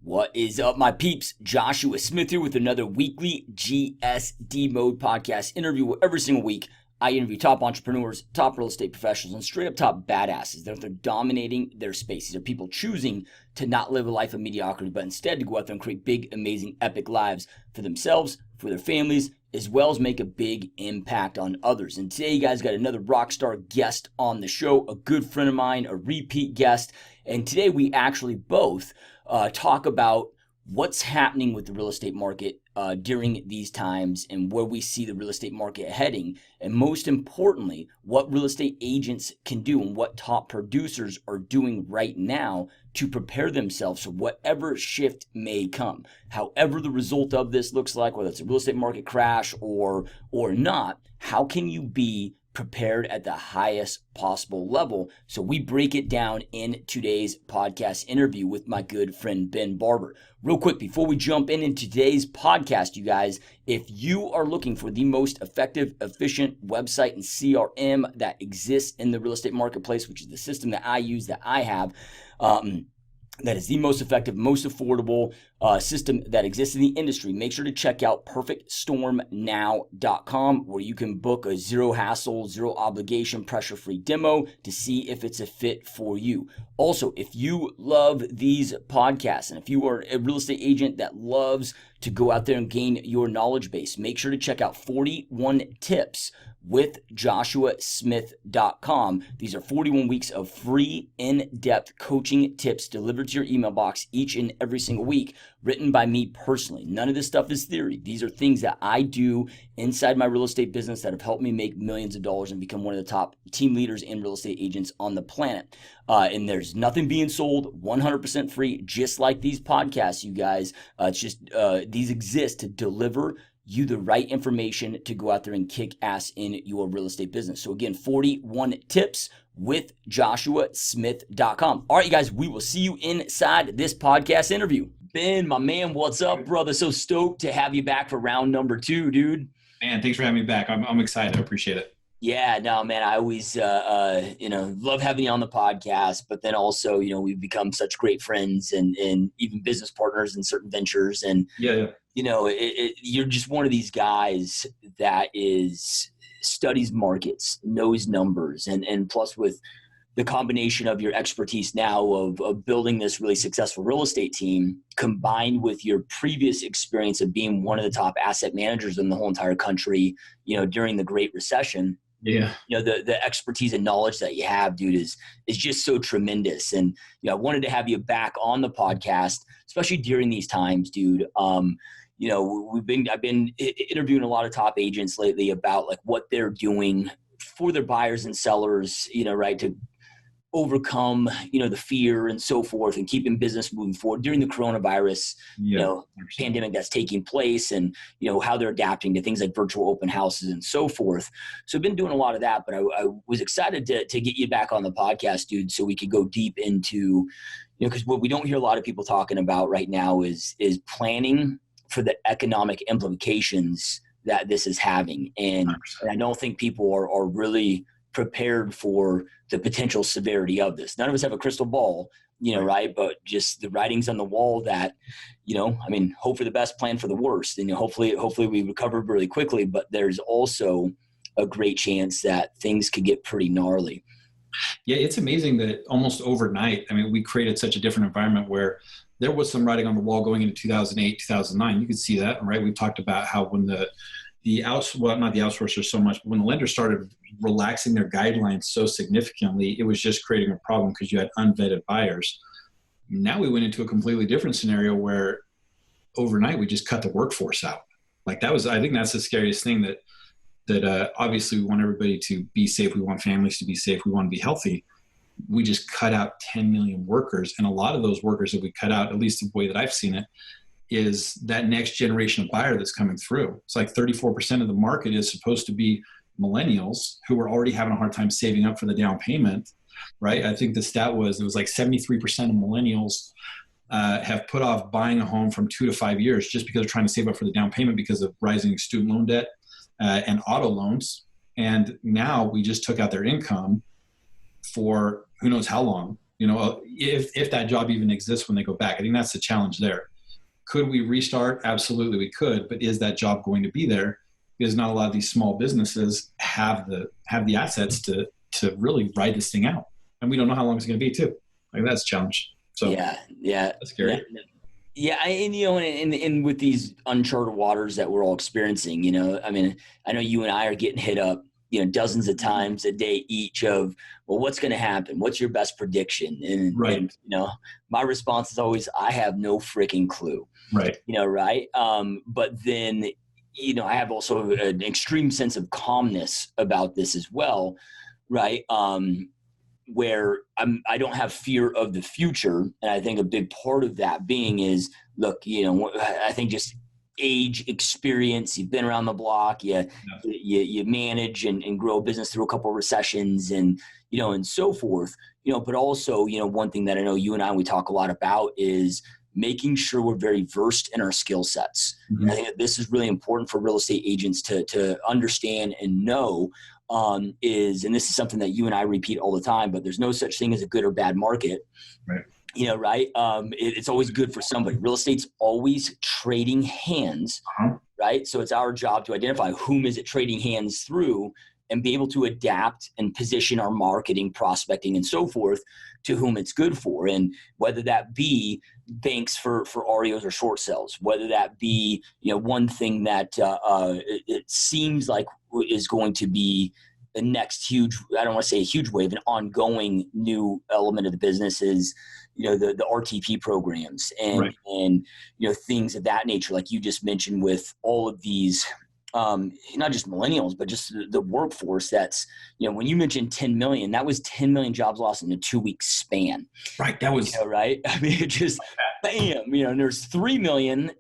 What is up, my peeps? Joshua Smith here with another weekly GSD Mode podcast interview where every single week I interview top entrepreneurs, top real estate professionals, and straight up top badasses. They're dominating their space. These are people choosing to not live a life of mediocrity, but instead to go out there and create big, amazing, epic lives for themselves, for their families, as well as make a big impact on others. And today, you guys got another rock star guest on the show, a good friend of mine, a repeat guest. And today we actually both talk about what's happening with the real estate market during these times and where we see the real estate market heading. And most importantly, what real estate agents can do and what top producers are doing right now to prepare themselves for whatever shift may come. However the result of this looks like, whether it's a real estate market crash or not, how can you be prepared at the highest possible level? So we break it down in today's podcast interview with my good friend Ben Barber. Real quick, before we jump into today's podcast, you guys, if you are looking for the most effective, efficient website and CRM that exists in the real estate marketplace, which is the system that I use, that I have, that is the most effective, most affordable system that exists in the industry, make sure to check out perfectstormnow.com, where you can book a zero hassle, zero obligation, pressure-free demo to see if it's a fit for you. Also, if you love these podcasts and if you are a real estate agent that loves to go out there and gain your knowledge base, make sure to check out 41 Tips with joshuasmith.com. These are 41 weeks of free in-depth coaching tips delivered to your email box each and every single week, written by me personally. None of this stuff is theory. These are things that I do inside my real estate business that have helped me make millions of dollars and become one of the top team leaders and real estate agents on the planet. And there's nothing being sold, 100% free, just like these podcasts, you guys. It's just these exist to deliver you the right information to go out there and kick ass in your real estate business. So again, 41 Tips with joshuasmith.com. All right, you guys, we will see you inside this podcast interview. Ben, my man, what's up, brother? So stoked to have you back for round number 2, dude. Man, thanks for having me back. I'm excited. I appreciate it. Yeah, no, man, I always, love having you on the podcast, but then also, we've become such great friends and even business partners in certain ventures. And, Yeah. You're just one of these guys that studies markets, knows numbers, and plus with the combination of your expertise now of building this really successful real estate team, combined with your previous experience of being one of the top asset managers in the whole entire country, during the Great Recession. Yeah. The expertise and knowledge that you have, dude, is just so tremendous. And, I wanted to have you back on the podcast, especially during these times, dude. I've been interviewing a lot of top agents lately about like what they're doing for their buyers and sellers, right, to overcome, the fear and so forth and keeping business moving forward during the coronavirus, pandemic that's taking place, and, how they're adapting to things like virtual open houses and so forth. So I've been doing a lot of that, but I was excited to get you back on the podcast, dude, so we could go deep into, because what we don't hear a lot of people talking about right now is planning for the economic implications that this is having. And I don't think people are really prepared for the potential severity of this. None of us have a crystal ball, right? But just the writings on the wall that, hope for the best, plan for the worst. And hopefully we recover really quickly, but there's also a great chance that things could get pretty gnarly. Yeah, it's amazing that almost overnight, we created such a different environment where there was some writing on the wall going into 2008, 2009. You could see that, right? We talked about how when not the outsourcers so much, but when the lenders started relaxing their guidelines so significantly, it was just creating a problem because you had unvetted buyers. Now we went into a completely different scenario where overnight we just cut the workforce out. I think that's the scariest thing, that obviously we want everybody to be safe. We want families to be safe. We want to be healthy. We just cut out 10 million workers. And a lot of those workers that we cut out, at least the way that I've seen it, is that next generation of buyer that's coming through. It's like 34% of the market is supposed to be millennials who are already having a hard time saving up for the down payment, right? I think the stat was, it was like 73% of millennials have put off buying a home from 2 to 5 years just because they're trying to save up for the down payment because of rising student loan debt and auto loans. And now we just took out their income for who knows how long. if that job even exists when they go back. I think that's the challenge there. Could we restart? Absolutely, we could. But is that job going to be there? Because not a lot of these small businesses have the assets to really ride this thing out, and we don't know how long it's going to be too. Like, that's a challenge. So yeah, that's scary. Yeah, and with these uncharted waters that we're all experiencing, I mean, I know you and I are getting hit up, dozens of times a day each of, well, what's going to happen? What's your best prediction? And my response is always, I have no freaking clue. Right. Right. But then, I have also an extreme sense of calmness about this as well. Right. Where I don't have fear of the future. And I think a big part of that being is, look, I think just age, experience, you've been around the block, you manage and grow a business through a couple of recessions and so forth, but also, one thing that I know you and we talk a lot about is making sure we're very versed in our skill sets. Mm-hmm. And I think that this is really important for real estate agents to understand and know, and this is something that you and I repeat all the time, but there's no such thing as a good or bad market. Right. Right. It's always good for somebody. Real estate's always trading hands. Uh-huh. Right. So it's our job to identify whom is it trading hands through and be able to adapt and position our marketing, prospecting, and so forth to whom it's good for. And whether that be banks for REOs or short sales, whether that be, one thing that it seems like is going to be the next huge, I don't want to say a huge wave, an ongoing new element of the business is, the RTP programs and, right. and, things of that nature, like you just mentioned with all of these, not just millennials, but just the workforce that's, when you mentioned 10 million, that was 10 million jobs lost in a 2-week span. Right. That was right. I mean, it just, bam, and there's 3 million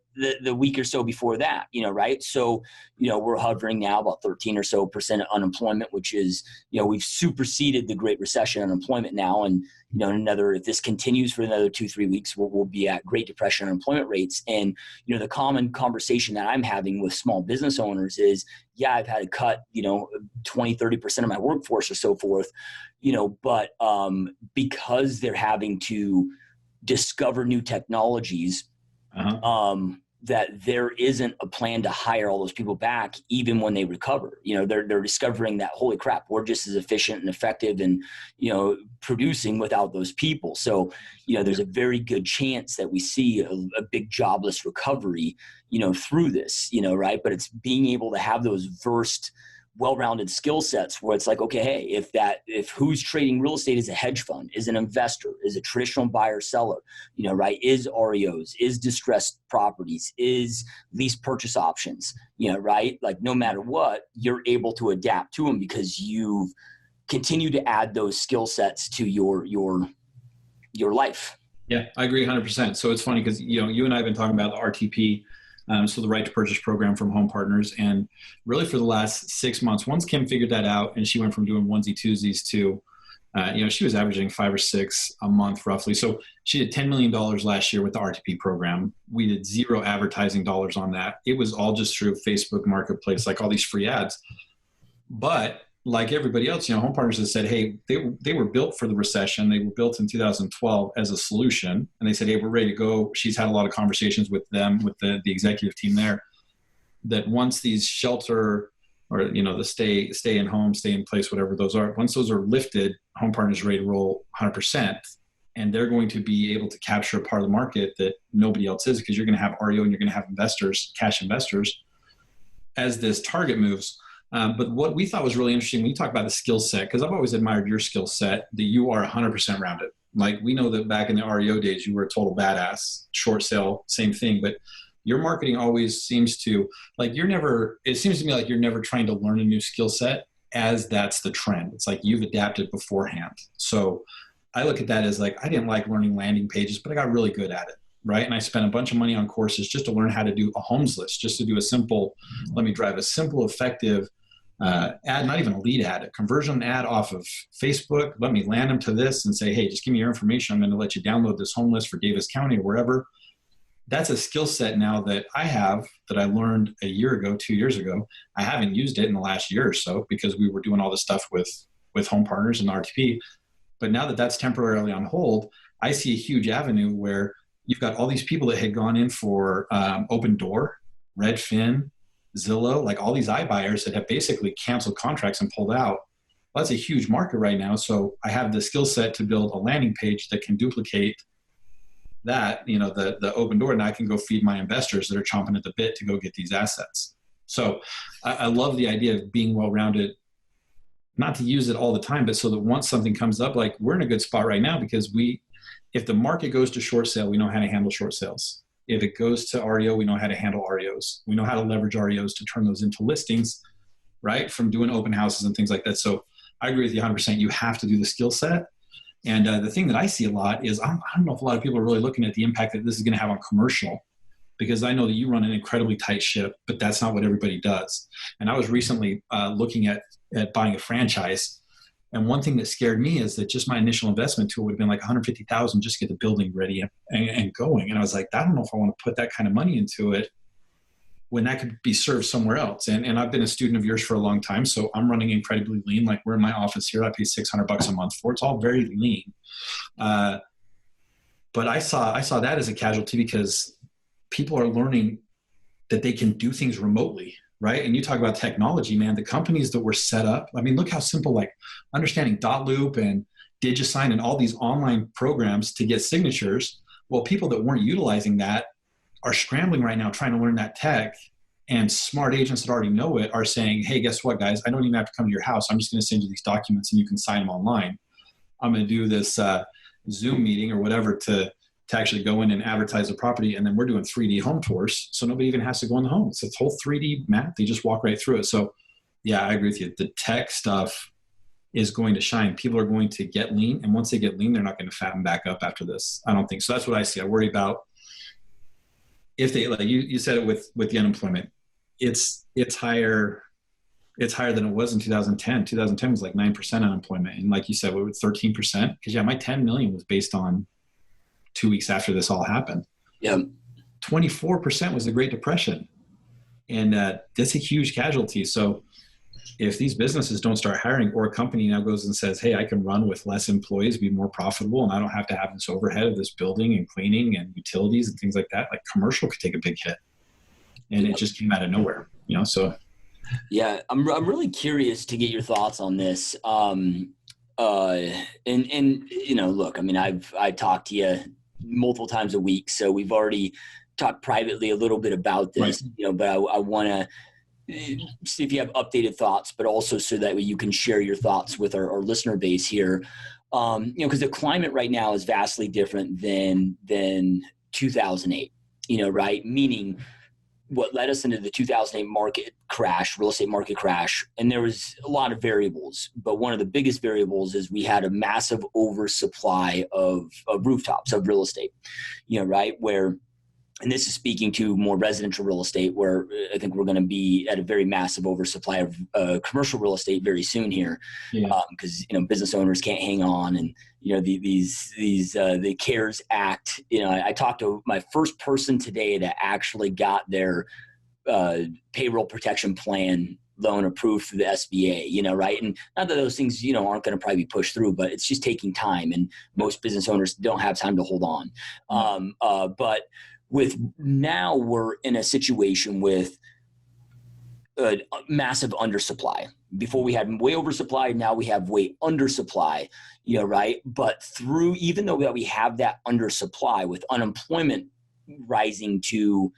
the week or so before that, right. So, we're hovering now about 13% or so unemployment, which is, we've superseded the Great Recession unemployment now. And, if this continues for another 2-3 weeks, we'll be at Great Depression unemployment rates. And, the common conversation that I'm having with small business owners is, yeah, I've had to cut, 20-30% of my workforce or so forth, but because they're having to discover new technologies, that there isn't a plan to hire all those people back, even when they recover. They're discovering that, holy crap, we're just as efficient and effective and, producing without those people. So, there's a very good chance that we see a big jobless recovery, through this, right? But it's being able to have those versed, well-rounded skill sets where it's like, okay, hey, if who's trading real estate is a hedge fund, is an investor, is a traditional buyer seller, right? Is REOs, is distressed properties, is lease purchase options, right? Like, no matter what, you're able to adapt to them because you've continued to add those skill sets to your life. Yeah, I agree 100%. So it's funny because, you and I have been talking about the RTP, so the right to purchase program from Home Partners. And really for the last 6 months, once Kim figured that out and she went from doing onesie twosies to, she was averaging 5 or 6 a month roughly. So she did $10 million last year with the RTP program. We did 0 advertising dollars on that. It was all just through Facebook Marketplace, like all these free ads. But like everybody else, Home Partners has said, hey, they were built for the recession. They were built in 2012 as a solution. And they said, hey, we're ready to go. She's had a lot of conversations with them, with the executive team there, that once these shelter or, the stay in home, stay in place, whatever those are, once those are lifted, Home Partners is ready to roll 100%. And they're going to be able to capture a part of the market that nobody else is, because you're going to have REO and you're going to have investors, cash investors, as this target moves. But what we thought was really interesting when you talk about the skill set, because I've always admired your skill set, that you are 100% rounded. Like, we know that back in the REO days, you were a total badass. Short sale, same thing. But your marketing always seems to, it seems to me like you're never trying to learn a new skill set as that's the trend. It's like you've adapted beforehand. So I look at that as like, I didn't like learning landing pages, but I got really good at it. Right. And I spent a bunch of money on courses just to learn how to do a homes list, just to do let me drive a simple, effective ad, not even a lead ad, a conversion ad off of Facebook. Let me land them to this and say, hey, just give me your information. I'm going to let you download this home list for Davis County or wherever. That's a skill set now that I have, that I learned a year ago, 2 years ago. I haven't used it in the last year or so because we were doing all this stuff with Home Partners and RTP. But now that that's temporarily on hold, I see a huge avenue where you've got all these people that had gone in for Open Door, Redfin, Zillow, like all these iBuyers that have basically canceled contracts and pulled out. Well, that's a huge market right now. So I have the skill set to build a landing page that can duplicate that, the Open Door, and I can go feed my investors that are chomping at the bit to go get these assets. So I love the idea of being well-rounded, not to use it all the time, but so that once something comes up, like we're in a good spot right now because if the market goes to short sale, we know how to handle short sales. If it goes to REO, we know how to handle REOs. We know how to leverage REOs to turn those into listings, right? From doing open houses and things like that. So I agree with you 100%. You have to do the skill set. And the thing that I see a lot is I don't know if a lot of people are really looking at the impact that this is going to have on commercial, because I know that you run an incredibly tight ship, but that's not what everybody does. And I was recently looking at buying a franchise. And one thing that scared me is that just my initial investment tool would have been like $150,000 just to get the building ready and going. And I was like, I don't know if I want to put that kind of money into it when that could be served somewhere else. And I've been a student of yours for a long time, so I'm running incredibly lean. Like we're in my office here, I pay $600 a month for. It's all very lean. But I saw that as a casualty because people are learning that they can do things remotely, right? And you talk about technology, man, the companies that were set up, I mean, look how simple, like understanding Dotloop and DigiSign and all these online programs to get signatures. Well, people that weren't utilizing that are scrambling right now trying to learn that tech, and smart agents that already know it are saying, hey, guess what, guys? I don't even have to come to your house. I'm just going to send you these documents and you can sign them online. I'm going to do this Zoom meeting or whatever to actually go in and advertise the property. And then we're doing 3D home tours. So nobody even has to go in the home. It's a whole 3D map. They just walk right through it. So yeah, I agree with you. The tech stuff is going to shine. People are going to get lean. And once they get lean, they're not going to fatten back up after this. I don't think so. That's what I see. I worry about if they, like you said it with the unemployment, it's higher. It's higher than it was in 2010. 2010 was like 9% unemployment. And like you said, we were 13%. Because yeah, my 10 million was based on 2 weeks after this all happened. Yeah. 24% was the Great Depression. And that's a huge casualty. So if these businesses don't start hiring, or a company now goes and says, hey, I can run with less employees, be more profitable, and I don't have to have this overhead of this building and cleaning and utilities and things like that, like commercial could take a big hit. And it just came out of nowhere, so. Yeah, I'm really curious to get your thoughts on this. And look, I mean, I talked to you multiple times a week, so we've already talked privately a little bit about this, right. But I want to see if you have updated thoughts, but also so that you can share your thoughts with our listener base here. Because the climate right now is vastly different than 2008, right? Meaning what led us into the 2008 real estate market crash. And there was a lot of variables, but one of the biggest variables is we had a massive oversupply of rooftops, of real estate, right? And this is speaking to more residential real estate, where I think we're going to be at a very massive oversupply of commercial real estate very soon here, because business owners can't hang on, and the CARES Act. I talked to my first person today that actually got their payroll protection plan loan approved through the SBA, right? And not that those things, aren't going to probably be pushed through, but it's just taking time, and most business owners don't have time to hold on. But now we're in a situation with a massive undersupply. Before we had way oversupply, now we have way undersupply, right? But even though we have that undersupply, with unemployment rising to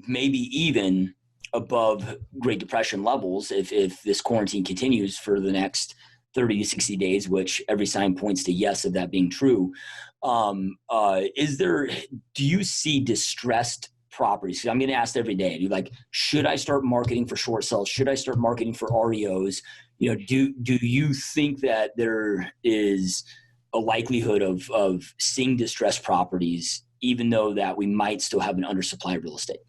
maybe even above Great Depression levels, if this quarantine continues for the next 30 to 60 days, which every sign points to yes of that being true. Do you see distressed properties? I'm getting asked every day, should I start marketing for short sales? Should I start marketing for REOs? Do you think that there is a likelihood of seeing distressed properties, even though that we might still have an undersupply of real estate?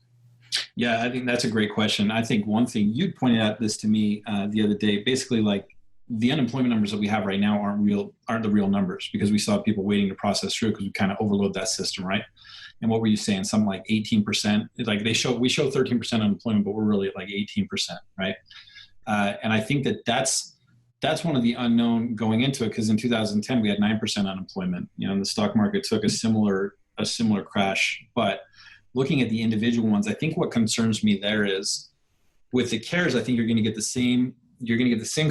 Yeah, I think that's a great question. I think one thing you pointed out this to me the other day, basically the unemployment numbers that we have right now aren't the real numbers, because we saw people waiting to process through because we kind of overload that system, right? And what were you saying? Something like 18%. Like we show 13% unemployment, but we're really at like 18%, right? And I think that's that's one of the unknown going into it, because in 2010 we had 9% unemployment. And the stock market took a similar crash. But looking at the individual ones, I think what concerns me there is with the CARES, I think you're going to get the same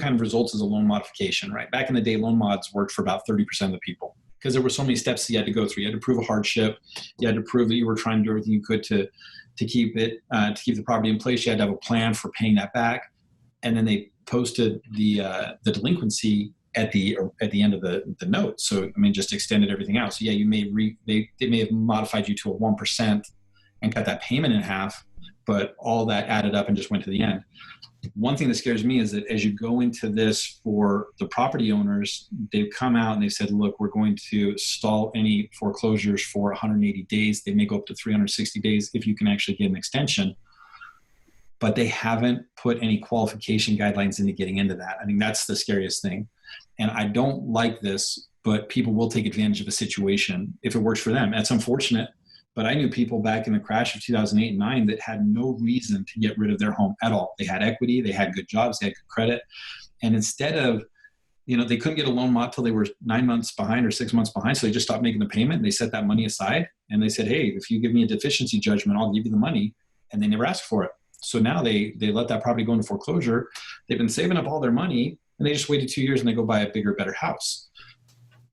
kind of results as a loan modification, right? Back in the day, loan mods worked for about 30% of the people because there were so many steps you had to go through. You had to prove a hardship. You had to prove that you were trying to do everything you could to keep the property in place. You had to have a plan for paying that back. And then they posted the delinquency at the end of the note. So, just extended everything out. So yeah, they may have modified you to a 1% and cut that payment in half, but all that added up and just went to the end. One thing that scares me is that as you go into this for the property owners, they've come out and they've said, look, we're going to stall any foreclosures for 180 days. They may go up to 360 days if you can actually get an extension. But they haven't put any qualification guidelines into getting into that. I think that's the scariest thing. And I don't like this, but people will take advantage of a situation if it works for them. That's unfortunate. But I knew people back in the crash of 2008 and 9 that had no reason to get rid of their home at all. They had equity, they had good jobs, they had good credit. And instead of, they couldn't get a loan mod till they were 9 months behind or 6 months behind. So they just stopped making the payment. They set that money aside and they said, hey, if you give me a deficiency judgment, I'll give you the money. And they never asked for it. So now they let that property go into foreclosure. They've been saving up all their money and they just waited 2 years and they go buy a bigger, better house.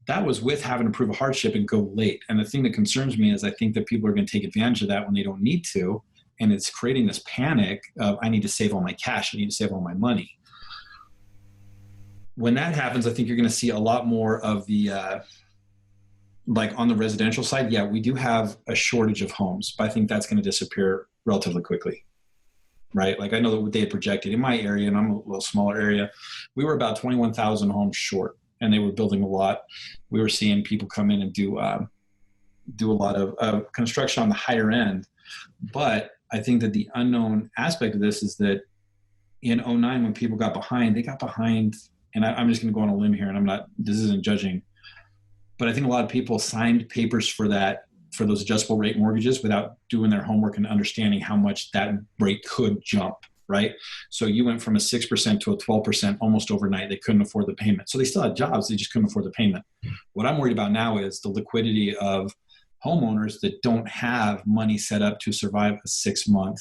That was with having to prove a hardship and go late. And the thing that concerns me is I think that people are going to take advantage of that when they don't need to. And it's creating this panic of, I need to save all my cash. I need to save all my money. When that happens, I think you're going to see a lot more of the, like on the residential side, yeah, we do have a shortage of homes, but I think that's going to disappear relatively quickly. Right? Like I know that what they had projected in my area, and I'm a little smaller area, we were about 21,000 homes short. And they were building a lot. We were seeing people come in and do a lot of construction on the higher end. But I think that the unknown aspect of this is that in 2009, when people got behind, they got behind, and I'm just going to go on a limb here, and this isn't judging, but I think a lot of people signed papers for those adjustable rate mortgages without doing their homework and understanding how much that rate could jump. Right? So you went from a 6% to a 12% almost overnight. They couldn't afford the payment. So they still had jobs. They just couldn't afford the payment. What I'm worried about now is the liquidity of homeowners that don't have money set up to survive a 6-month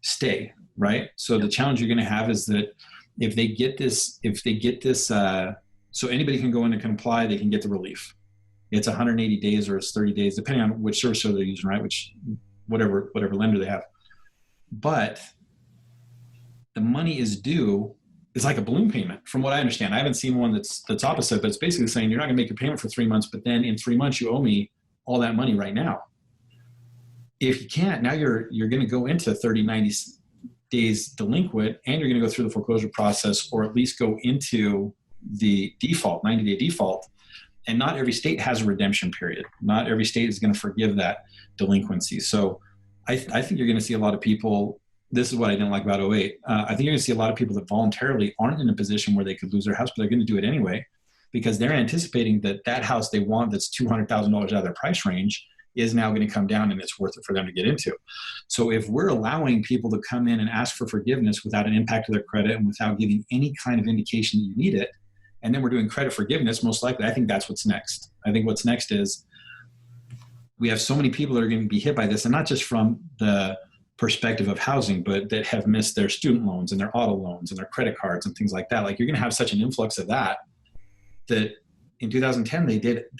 stay. Right? So the challenge you're going to have is that if they get this, so anybody can go in and comply, they can get the relief. It's 180 days or it's 30 days, depending on which servicer they're using, right? Whatever lender they have. But the money is due. It's like a balloon payment from what I understand. I haven't seen one that's opposite, but it's basically saying you're not going to make your payment for 3 months, but then in 3 months you owe me all that money right now. If you can't, now you're going to go into 30, 90 days delinquent, and you're going to go through the foreclosure process, or at least go into the default, 90-day default. And not every state has a redemption period. Not every state is going to forgive that delinquency. So I think you're going to see a lot of people. This is what I didn't like about 2008. I think you're going to see a lot of people that voluntarily aren't in a position where they could lose their house, but they're going to do it anyway because they're anticipating that house they want that's $200,000 out of their price range is now going to come down and it's worth it for them to get into. So if we're allowing people to come in and ask for forgiveness without an impact to their credit and without giving any kind of indication that you need it, and then we're doing credit forgiveness, most likely, I think that's what's next. I think what's next is we have so many people that are going to be hit by this, and not just from the perspective of housing, but that have missed their student loans and their auto loans and their credit cards and things like that. Like you're going to have such an influx of that in 2010, they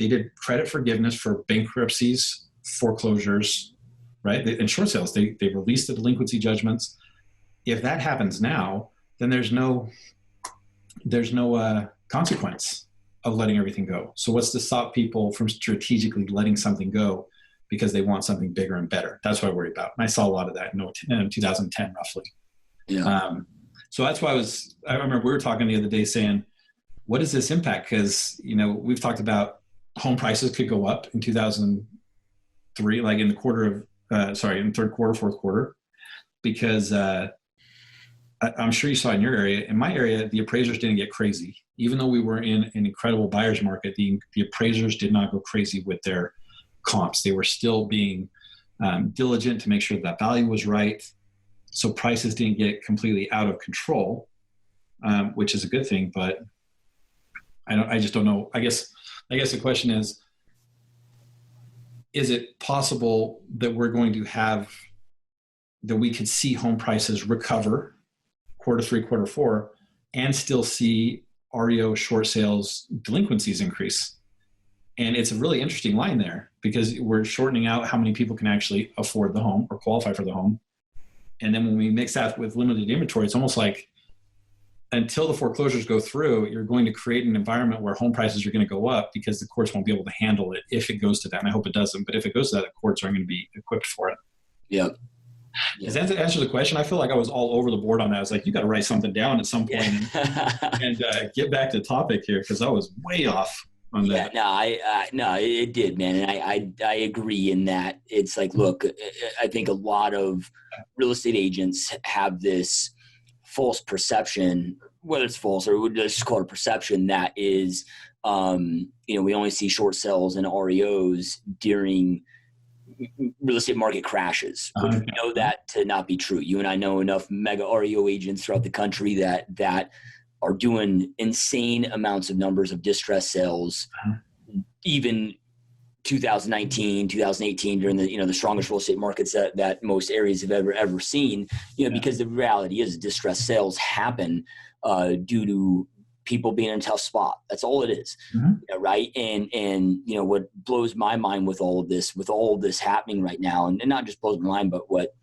did credit forgiveness for bankruptcies, foreclosures, right? And short sales, they released the delinquency judgments. If that happens now, then there's no consequence of letting everything go. So what's to stop people from strategically letting something go because they want something bigger and better? That's what I worry about. And I saw a lot of that in 2010, roughly. Yeah. So that's why I remember we were talking the other day saying, what does this impact? Because, we've talked about home prices could go up in 2003, like in the third quarter, fourth quarter, because I'm sure you saw in your area. In my area, the appraisers didn't get crazy. Even though we were in an incredible buyer's market, the appraisers did not go crazy with their comps. They were still being diligent to make sure that value was right. So prices didn't get completely out of control. which is a good thing. But I just don't know. I guess the question is it possible that we're going to have, that we could see home prices recover quarter three, quarter four, and still see REO short sales delinquencies increase? And it's a really interesting line there, because we're shortening out how many people can actually afford the home or qualify for the home. And then when we mix that with limited inventory, it's almost like until the foreclosures go through, you're going to create an environment where home prices are going to go up because the courts won't be able to handle it if it goes to that. And I hope it doesn't. But if it goes to that, the courts aren't going to be equipped for it. Yep. Does that answer the question? I feel like I was all over the board on that. I was like, you got to write something down at some point and get back to the topic here, because I was way off on that. No, it did, man. And I agree in that. It's like, look, I think a lot of real estate agents have this false perception, whether it's false or we'll just call it a perception, that is, we only see short sales and REOs during real estate market crashes, which we know that to not be true. You and I know enough mega REO agents throughout the country that are doing insane amounts of numbers of distress sales, even 2019, 2018, during the strongest real estate markets that most areas have ever seen, because the reality is distress sales happen due to people being in a tough spot. That's all it is. Right. And what blows my mind with all of this happening right now, and not just blows my mind, but what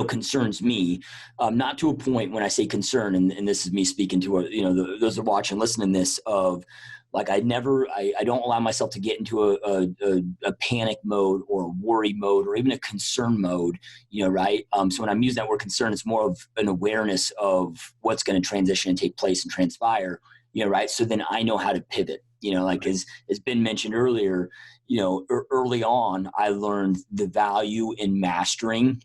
concerns me, not to a point when I say concern, and this is me speaking to those that are watching, listening to this, of like, I don't allow myself to get into a panic mode or a worry mode or even a concern mode, right? So when I'm using that word concern, it's more of an awareness of what's going to transition and take place and transpire, right? So then I know how to pivot, like as Ben mentioned earlier, early on, I learned the value in mastering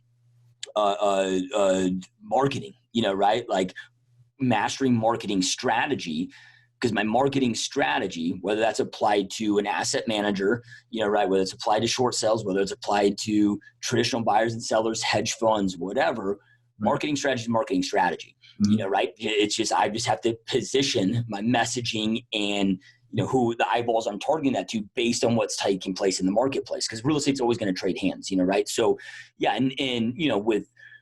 marketing, right? Like mastering marketing strategy, because my marketing strategy, whether that's applied to an asset manager, right, whether it's applied to short sales, whether it's applied to traditional buyers and sellers, hedge funds, whatever, marketing strategy is marketing strategy, right? It's just, I just have to position my messaging and, who the eyeballs I'm targeting that to based on what's taking place in the marketplace, because real estate's always going to trade hands, right? So yeah. And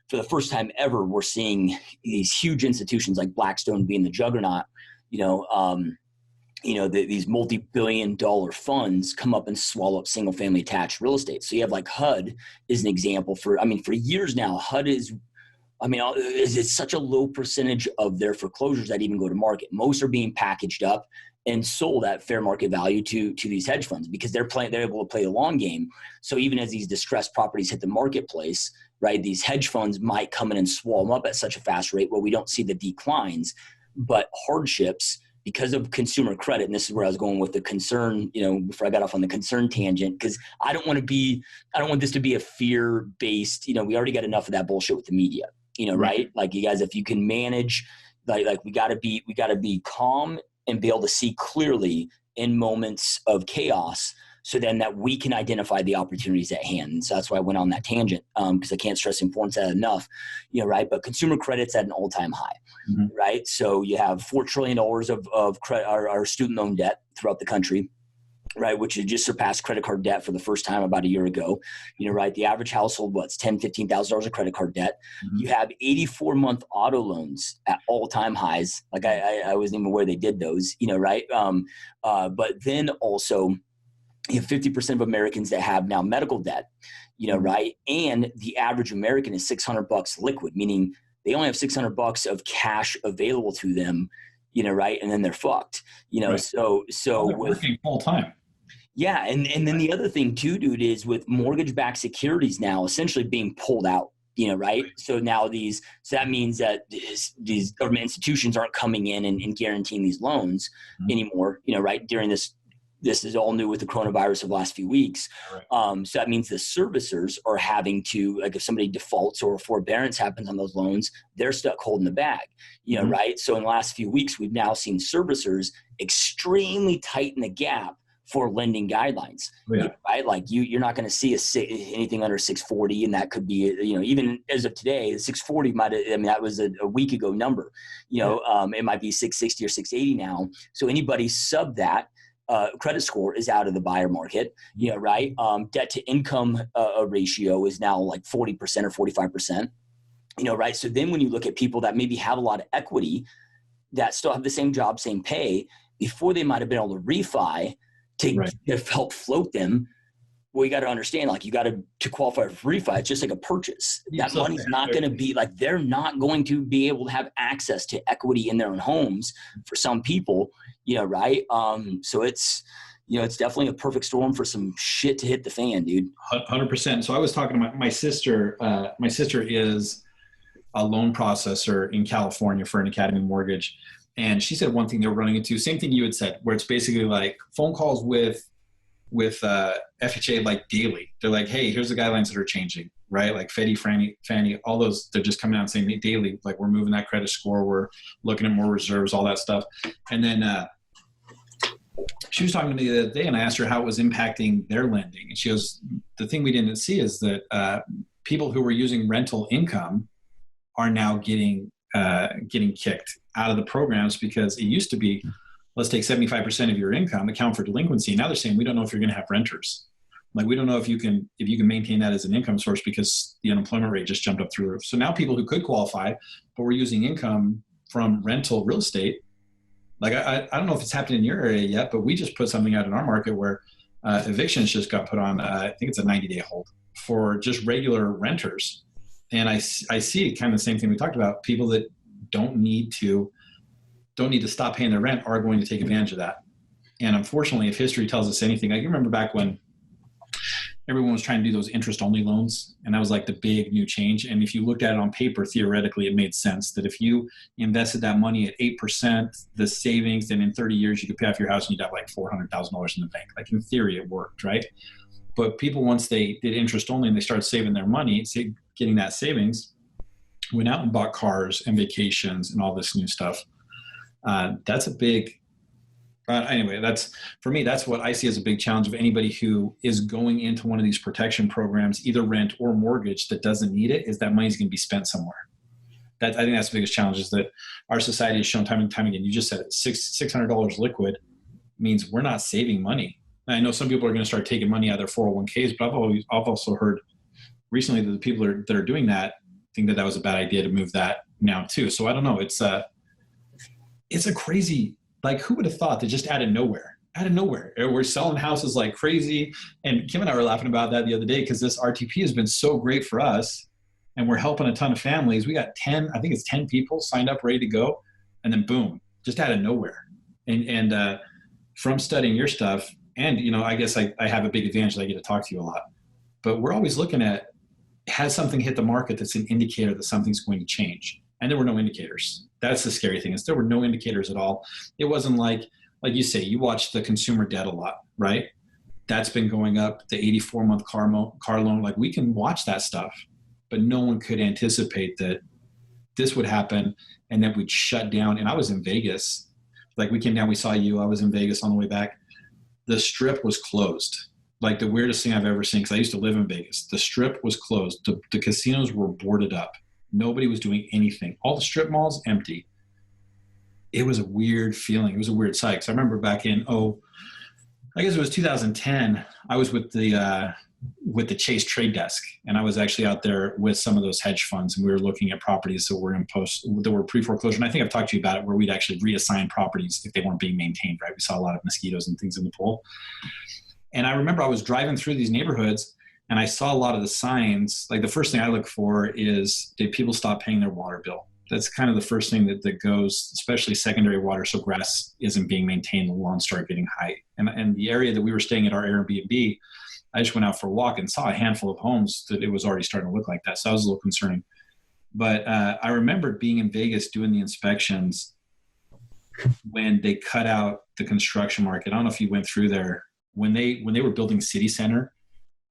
for the first time ever, we're seeing these huge institutions like Blackstone being the juggernaut, these multi-billion-dollar funds come up and swallow up single-family attached real estate. So you have like HUD is an example for years now. HUD is such a low percentage of their foreclosures that even go to market. Most are being packaged up and sold at fair market value to these hedge funds, because they're able to play the long game. So even as these distressed properties hit the marketplace, right, these hedge funds might come in and swallow them up at such a fast rate where we don't see the declines. But hardships, because of consumer credit, and this is where I was going with the concern, before I got off on the concern tangent, because I don't want this to be a fear-based, we already got enough of that bullshit with the media, right? Like, you guys, if you can manage, like we gotta be calm and be able to see clearly in moments of chaos, so then that we can identify the opportunities at hand. And so that's why I went on that tangent, because I can't stress the importance of that enough, right? But consumer credit's at an all-time high, right? So you have $4 trillion of our student loan debt throughout the country, right, which has just surpassed credit card debt for the first time about a year ago, right? The average household, it's $10,000, $15,000 of credit card debt. You have 84-month auto loans at all-time highs. Like I wasn't even aware they did those, right? But then also, you have 50% of Americans that have now medical debt, right? And the average American is $600 liquid, meaning they only have $600 of cash available to them, right? And then they're fucked, Right. So they're working full time. Yeah. And then the other thing too, dude, is with mortgage-backed securities now essentially being pulled out, right? So now that means that these government institutions aren't coming in and guaranteeing these loans anymore, right? During this is all new with the coronavirus of the last few weeks. Right. So that means the servicers are having to, like, if somebody defaults or forbearance happens on those loans, they're stuck holding the bag, right? So in the last few weeks, we've now seen servicers extremely tighten the gap for lending guidelines, right? Like you're not going to see anything under 640, and that could be, even as of today, the 640 that was a week ago number. It might be 660 or 680 now. So anybody sub that credit score is out of the buyer market, right? Debt to income ratio is now like 40% or 45%, right? So then when you look at people that maybe have a lot of equity that still have the same job, same pay, before they might have been able to refi to help float them. Well, you got to understand, like, you got to qualify for refi. It's just like a purchase. That money's not going to be like, they're not going to be able to have access to equity in their own homes for some people, right? So it's, it's definitely a perfect storm for some shit to hit the fan, dude. 100%. So I was talking to my sister. My sister is a loan processor in California for an Academy mortgage. And she said one thing they were running into, same thing you had said, where it's basically like phone calls with FHA like daily. They're like, hey, here's the guidelines that are changing, right? Like Freddie, Fannie, all those, they're just coming out and saying daily, like, we're moving that credit score, we're looking at more reserves, all that stuff. And then she was talking to me the other day, and I asked her how it was impacting their lending. And she goes, the thing we didn't see is that people who were using rental income are now getting kicked out of the programs, because it used to be, let's take 75% of your income, account for delinquency. Now they're saying, we don't know if you're going to have renters. Like, we don't know if you can maintain that as an income source, because the unemployment rate just jumped up through the roof. So now people who could qualify, but were using income from rental real estate, like, I don't know if it's happened in your area yet, but we just put something out in our market where evictions just got put on, I think it's a 90-day hold for just regular renters. And I see kind of the same thing we talked about. People that don't need to stop paying their rent are going to take advantage of that. And unfortunately, if history tells us anything, I can remember back when everyone was trying to do those interest-only loans, and that was like the big new change. And if you looked at it on paper, theoretically, it made sense that if you invested that money at 8%, the savings, then in 30 years you could pay off your house and you'd have like $400,000 in the bank. Like, in theory, it worked, right? But people, once they did interest-only and they started saving their money, getting that savings, went out and bought cars and vacations and all this new stuff. That's a big, anyway, for me, that's what I see as a big challenge of anybody who is going into one of these protection programs, either rent or mortgage, that doesn't need it, is that money's going to be spent somewhere. I think that's the biggest challenge, is that our society has shown time and time again. You just said it, $600 liquid means we're not saving money. And I know some people are going to start taking money out of their 401ks, but I've also heard recently that the people that are doing that think that was a bad idea to move that now too. So I don't know. It's a crazy, like, who would have thought that just out of nowhere, we're selling houses like crazy. And Kim and I were laughing about that the other day, because this RTP has been so great for us and we're helping a ton of families. We got 10 people signed up, ready to go. And then boom, just out of nowhere. And from studying your stuff, and, I guess I have a big advantage that I get to talk to you a lot, but we're always looking at, has something hit the market that's an indicator that something's going to change? And there were no indicators. That's the scary thing, is there were no indicators at all. It wasn't like you say, you watch the consumer debt a lot, right? That's been going up, the 84-month car loan. Like, we can watch that stuff, but no one could anticipate that this would happen and then we'd shut down. And I was in Vegas. Like, we came down, we saw you. I was in Vegas on the way back. The Strip was closed. Like, the weirdest thing I've ever seen, because I used to live in Vegas. The Strip was closed. The casinos were boarded up. Nobody was doing anything. All the strip malls empty. It was a weird feeling. It was a weird sight. Because I remember back in, I guess it was 2010, I was with the Chase trade desk. And I was actually out there with some of those hedge funds. And we were looking at properties that were pre-foreclosure. And I think I've talked to you about it, where we'd actually reassign properties if they weren't being maintained, right? We saw a lot of mosquitoes and things in the pool. And I remember I was driving through these neighborhoods, and I saw a lot of the signs. Like, the first thing I look for is, did people stop paying their water bill? That's kind of the first thing that goes, especially secondary water, so grass isn't being maintained, the lawns start getting high. And the area that we were staying at, our Airbnb, I just went out for a walk and saw a handful of homes that it was already starting to look like that. So that was a little concerning. But I remember being in Vegas doing the inspections when they cut out the construction market. I don't know if you went through there. When they were building City Center,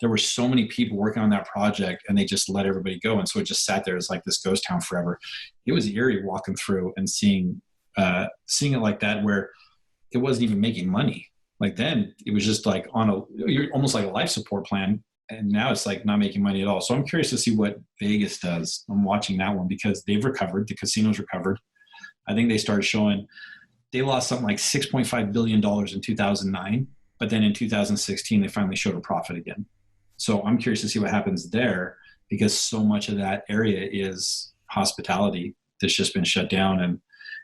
there were so many people working on that project, and they just let everybody go. And so it just sat there as like this ghost town forever. It was eerie walking through and seeing it like that, where it wasn't even making money. Like then it was just like you're almost like a life support plan. And now it's like not making money at all. So I'm curious to see what Vegas does. I'm watching that one because they've recovered. The casino's recovered. I think they started showing, they lost something like $6.5 billion in 2009. But then in 2016, they finally showed a profit again. So I'm curious to see what happens there because so much of that area is hospitality that's just been shut down.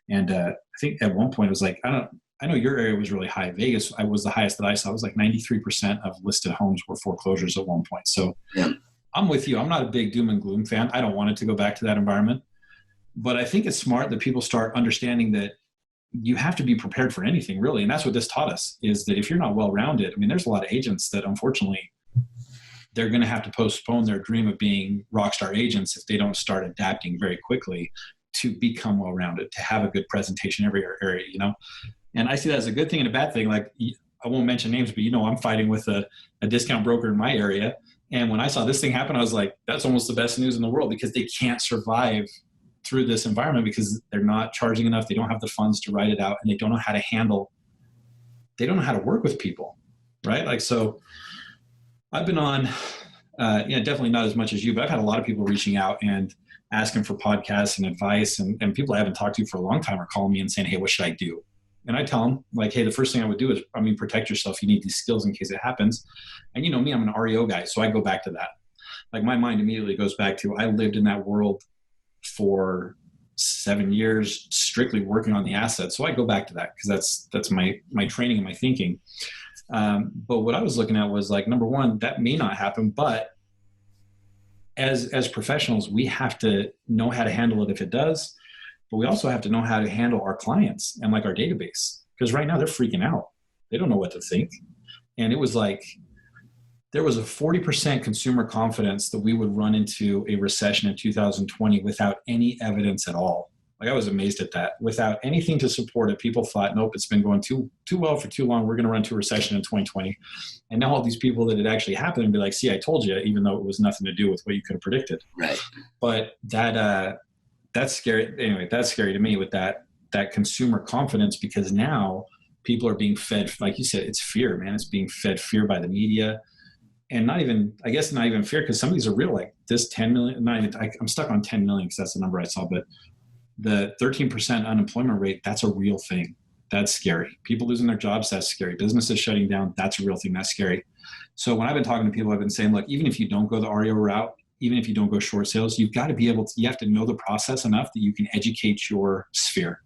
And I think at one point it was like, I know your area was really high. Vegas, I was the highest that I saw. It was like 93% of listed homes were foreclosures at one point. So yeah. I'm with you. I'm not a big doom and gloom fan. I don't want it to go back to that environment. But I think it's smart that people start understanding that you have to be prepared for anything, really. And that's what this taught us, is that if you're not well-rounded, I mean, there's a lot of agents that unfortunately they're going to have to postpone their dream of being rockstar agents if they don't start adapting very quickly to become well-rounded, to have a good presentation every area, you know? And I see that as a good thing and a bad thing. Like, I won't mention names, but I'm fighting with a discount broker in my area. And when I saw this thing happen, I was like, that's almost the best news in the world because they can't survive through this environment because they're not charging enough. They don't have the funds to write it out and they don't know how to work with people. Right. Like, so I've been on, definitely not as much as you, but I've had a lot of people reaching out and asking for podcasts and advice and people I haven't talked to for a long time are calling me and saying, hey, what should I do? And I tell them, like, hey, the first thing I would do is, protect yourself. You need these skills in case it happens. And you know me, I'm an REO guy, so I go back to that. Like, my mind immediately goes back to, I lived in that world for 7 years, strictly working on the assets. So I go back to that because that's my training and my thinking. But what I was looking at was like, number one, that may not happen, but as professionals, we have to know how to handle it if it does. But we also have to know how to handle our clients and like our database. Because right now they're freaking out. They don't know what to think. And it was like, there was a 40% consumer confidence that we would run into a recession in 2020 without any evidence at all. Like, I was amazed at that. Without anything to support it, people thought, nope, it's been going too well for too long. We're going to run to a recession in 2020. And now all these people that it actually happened and be like, see, I told you, even though it was nothing to do with what you could have predicted. Right. But that's scary. Anyway, that's scary to me with that consumer confidence, because now people are being fed, like you said, it's fear, man. It's being fed fear by the media. And not even fear, because some of these are real, like this 10 million, I'm stuck on 10 million because that's the number I saw, but the 13% unemployment rate, that's a real thing. That's scary. People losing their jobs, that's scary. Businesses shutting down, that's a real thing. That's scary. So when I've been talking to people, I've been saying, look, even if you don't go the REO route, even if you don't go short sales, you have to know the process enough that you can educate your sphere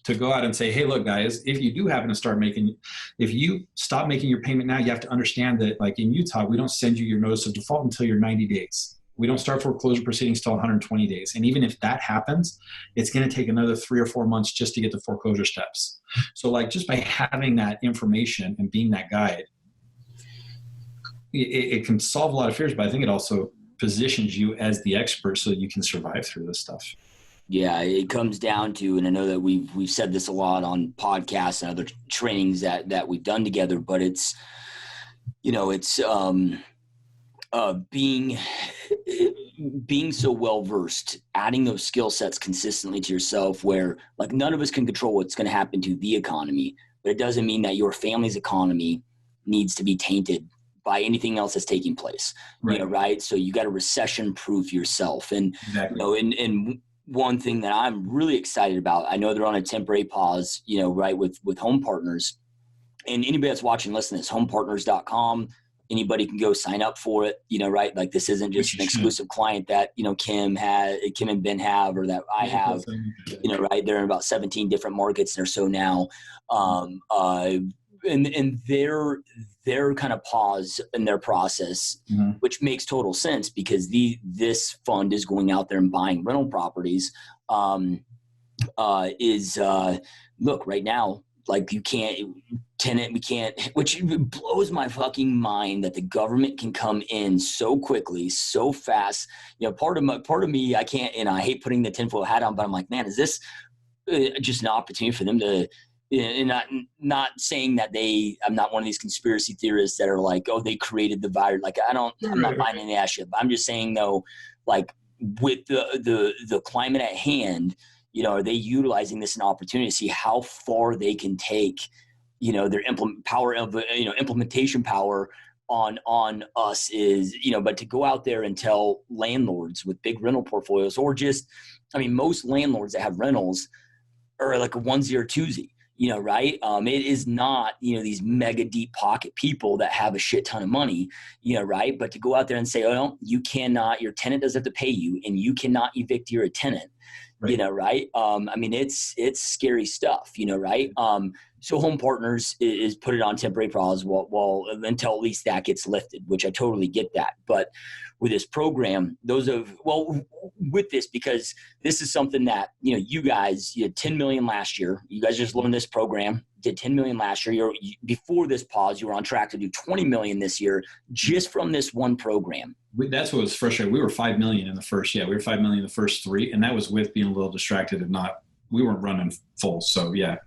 to go out and say, hey, look, guys, if you do happen to if you stop making your payment now, you have to understand that, like in Utah, we don't send you your notice of default until you're 90 days. We don't start foreclosure proceedings till 120 days. And even if that happens, it's going to take another 3 or 4 months just to get the foreclosure steps. So like, just by having that information and being that guide, it can solve a lot of fears, but I think it also positions you as the expert so that you can survive through this stuff. Yeah, it comes down to, and I know that we've said this a lot on podcasts and other trainings that we've done together, but it's, being so well versed, adding those skill sets consistently to yourself, where like none of us can control what's going to happen to the economy, but it doesn't mean that your family's economy needs to be tainted by anything else that's taking place. Right. Right? So you got to recession proof yourself. And, exactly. And one thing that I'm really excited about, I know they're on a temporary pause, right, with Home Partners. And anybody that's watching, listen to this, homepartners.com. Anybody can go sign up for it, right? Like, this isn't just an exclusive client that, Kim and Ben have, or that I have, right? They're in about 17 different markets or so now. And their kind of pause in their process, mm-hmm. which makes total sense, because this fund is going out there and buying rental properties, look, right now, like, we can't, which blows my fucking mind that the government can come in so quickly, so fast. Part of me, I can't, and I hate putting the tinfoil hat on, but I'm like, man, is this just an opportunity for them to, and not saying that I'm not one of these conspiracy theorists that are like, oh, they created the virus. Like, I'm not buying any of that shit, but I'm just saying, though, like, with the climate at hand, are they utilizing this as an opportunity to see how far they can take their implementation power on us is, but to go out there and tell landlords with big rental portfolios, or just, most landlords that have rentals are like a onesie or twosie, right? It is not, these mega deep pocket people that have a shit ton of money, right? But to go out there and say, oh, you cannot, your tenant doesn't have to pay you, and you cannot evict your tenant, right. Right? It's scary stuff, right? So Home Partners is put it on temporary pause until at least that gets lifted, which I totally get that. But with this program, with this, because this is something that, you guys, you had 10 million last year. You guys just learned this program, did 10 million last year. Before this pause, you were on track to do 20 million this year just from this one program. That's what was frustrating. We were 5 million in the first, we were 5 million in the first 3. And that was with being a little distracted and we weren't running full. So yeah.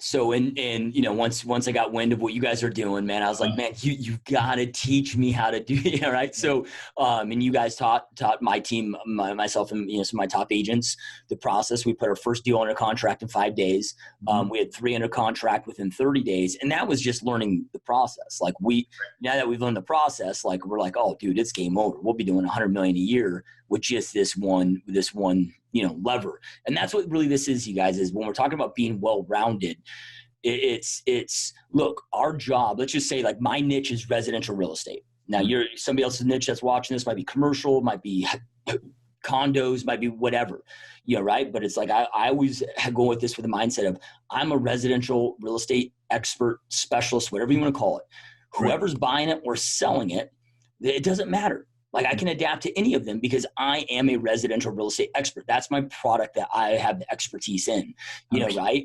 So, once I got wind of what you guys are doing, man, I was like, man, you got to teach me how to do it. Right. So, and you guys taught my team, myself and, some of my top agents, the process. We put our first deal under contract in 5 days. We had 3 under contract within 30 days. And that was just learning the process. Like now that we've learned the process, like we're like, oh dude, it's game over. We'll be doing 100 million a year with just this one, lever. And that's what really this is, you guys, is when we're talking about being well-rounded, it's look, our job, let's just say like my niche is residential real estate. Now somebody else's niche that's watching this might be commercial, might be condos, might be whatever, right? But it's like, I always go with this with the mindset of I'm a residential real estate expert, specialist, whatever you want to call it. Whoever's buying it or selling it, it doesn't matter. Like I can adapt to any of them because I am a residential real estate expert. That's my product that I have the expertise in, right?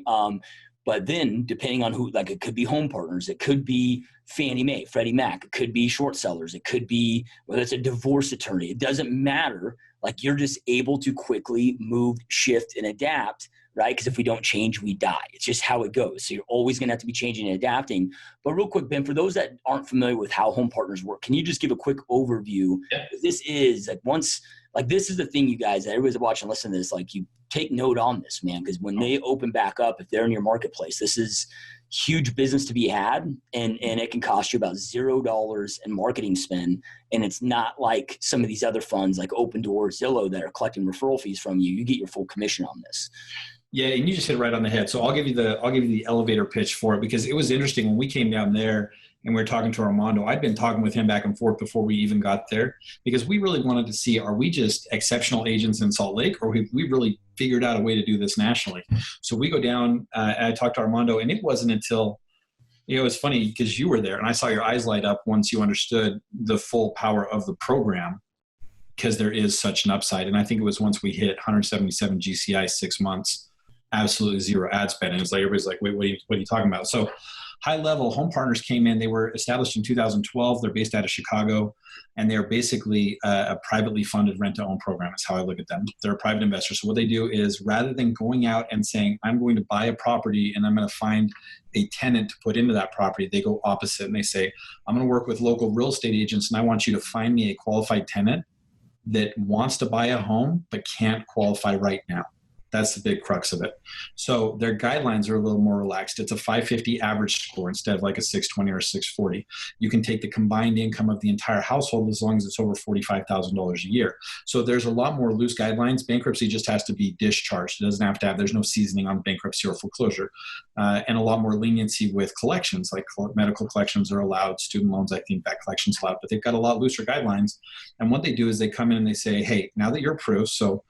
But then depending on who, like it could be Home Partners, it could be Fannie Mae, Freddie Mac, it could be short sellers, it could be whether it's a divorce attorney. It doesn't matter. Like you're just able to quickly move, shift, and adapt, right? Because if we don't change, we die. It's just how it goes. So you're always going to have to be changing and adapting. But real quick, Ben, for those that aren't familiar with how Home Partners work, can you just give a quick overview? Yeah. This is this is the thing, you guys, that everybody's watching, listen to this, like you take note on this, man, because when they open back up, if they're in your marketplace, this is huge business to be had, and it can cost you about $0 in marketing spend. And it's not like some of these other funds like Open Door, Zillow that are collecting referral fees from you. You get your full commission on this. Yeah, and you just hit it right on the head. So I'll give you the elevator pitch for it, because it was interesting when we came down there and we were talking to Armando. I'd been talking with him back and forth before we even got there, because we really wanted to see, are we just exceptional agents in Salt Lake, or have we really figured out a way to do this nationally? So we go down, and I talked to Armando, and it wasn't until, it was funny because you were there and I saw your eyes light up once you understood the full power of the program, because there is such an upside. And I think it was once we hit 177 GCI 6 months, absolutely zero ad spend. And it's like, everybody's like, wait, what are you talking about? So high level, Home Partners came in. They were established in 2012. They're based out of Chicago, and they're basically a privately funded rent-to-own program. That's how I look at them. They're a private investor. So what they do is, rather than going out and saying, I'm going to buy a property and I'm going to find a tenant to put into that property, they go opposite, and they say, I'm going to work with local real estate agents, and I want you to find me a qualified tenant that wants to buy a home but can't qualify right now. That's the big crux of it. So their guidelines are a little more relaxed. It's a 550 average score instead of like a 620 or a 640. You can take the combined income of the entire household as long as it's over $45,000 a year. So there's a lot more loose guidelines. Bankruptcy just has to be discharged. It doesn't have to have, there's no seasoning on bankruptcy or foreclosure. And a lot more leniency with collections, like medical collections are allowed, student loans, I think that collection's allowed, but they've got a lot looser guidelines. And what they do is they come in and they say, hey, now that you're approved, so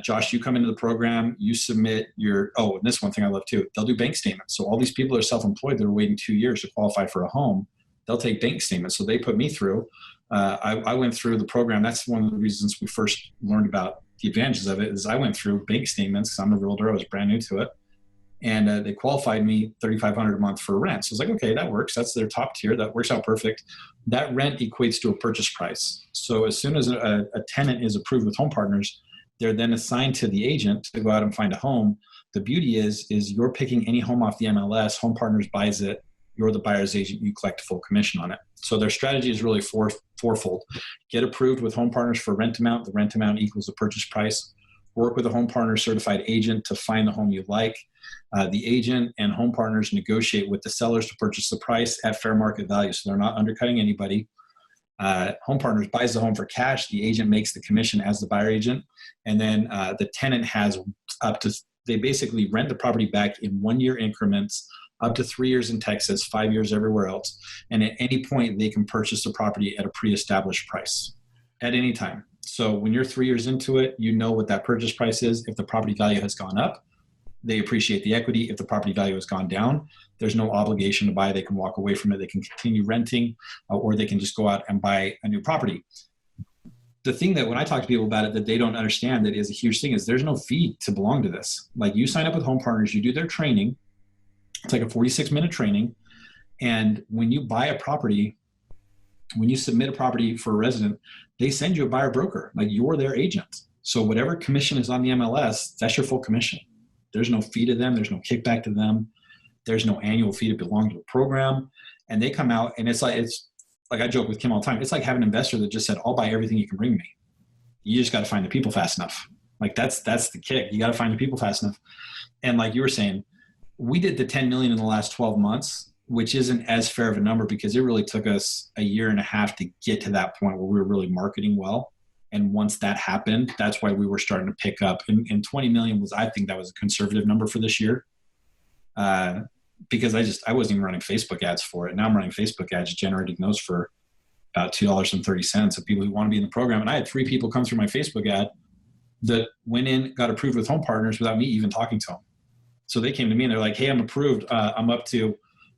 Josh, you come into the program, you submit and this one thing I love too, they'll do bank statements. So all these people are self-employed that are waiting 2 years to qualify for a home, they'll take bank statements. So they put me through. I went through the program. That's one of the reasons we first learned about the advantages of it, is I went through bank statements because I'm a realtor. I was brand new to it. And they qualified me $3,500 a month for rent. So I was like, okay, that works. That's their top tier. That works out perfect. That rent equates to a purchase price. So as soon as a tenant is approved with Home Partners, they're then assigned to the agent to go out and find a home. The beauty is you're picking any home off the MLS. Home Partners buys it. You're the buyer's agent. You collect a full commission on it. So their strategy is really fourfold. Get approved with Home Partners for rent amount. The rent amount equals the purchase price. work with a home partner certified agent to find the home you like. The agent and home partners negotiate with the sellers to purchase the price at fair market value. So they're not undercutting anybody. Home partners buys the home for cash. The agent makes the commission as the buyer agent. And then the tenant has they basically rent the property back in 1 year increments, up to 3 years in Texas, 5 years everywhere else. And at any point, they can purchase the property at a pre-established price at any time. So when you're 3 years into it, you know what that purchase price is. If the property value has gone up, they appreciate the equity. If the property value has gone down, there's no obligation to buy. They can walk away from it. They can continue renting, or they can just go out and buy a new property. The thing that when I talk to people about it that they don't understand that is a huge thing is there's no fee to belong to this. Like you sign up with home partners, you do their training. It's like a 46-minute training. And when you buy a property, when you submit a property for a resident, they send you a buyer broker, like you're their agent. So whatever commission is on the MLS, that's your full commission. There's no fee to them. There's no kickback to them. There's no annual fee to belong to the program. And they come out and it's like I joke with Kim all the time. It's like having an investor that just said, I'll buy everything you can bring me. You just got to find the people fast enough. Like that's the kick. You got to find the people fast enough. And like you were saying, we did the 10 million in the last 12 months, which isn't as fair of a number because it really took us a year and a half to get to that point where we were really marketing well. And once that happened, that's why we were starting to pick up. And 20 million I think that was a conservative number for this year. Because I wasn't even running Facebook ads for it. Now I'm running Facebook ads, generating those for about $2.30 of people who want to be in the program. And I had 3 people come through my Facebook ad that went in, got approved with home partners without me even talking to them. So they came to me and they're like, hey, I'm approved.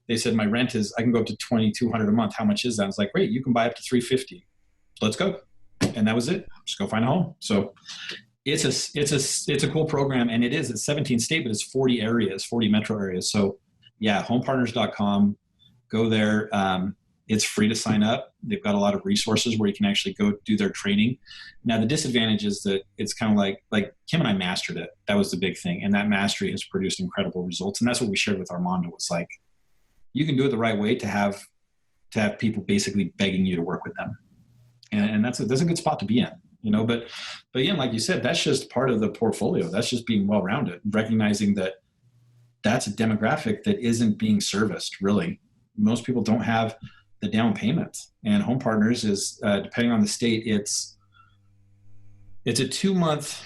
They said my rent I can go up to $2,200 a month. How much is that? I was like, great, you can buy up to $350. Let's go. And that was it. Just go find a home. So it's a cool program. And it's 17 state, but it's 40 areas, 40 metro areas. So yeah, homepartners.com, go there. It's free to sign up. They've got a lot of resources where you can actually go do their training. Now, the disadvantage is that it's kind of like Kim and I mastered it. That was the big thing. And that mastery has produced incredible results. And that's what we shared with Armando. It's like, you can do it the right way to have people basically begging you to work with them. And that's a good spot to be in, you know, but again, like you said, that's just part of the portfolio. That's just being well-rounded, recognizing that that's a demographic that isn't being serviced really. Most people don't have the down payment, and Home Partners is, depending on the state, it's a 2-month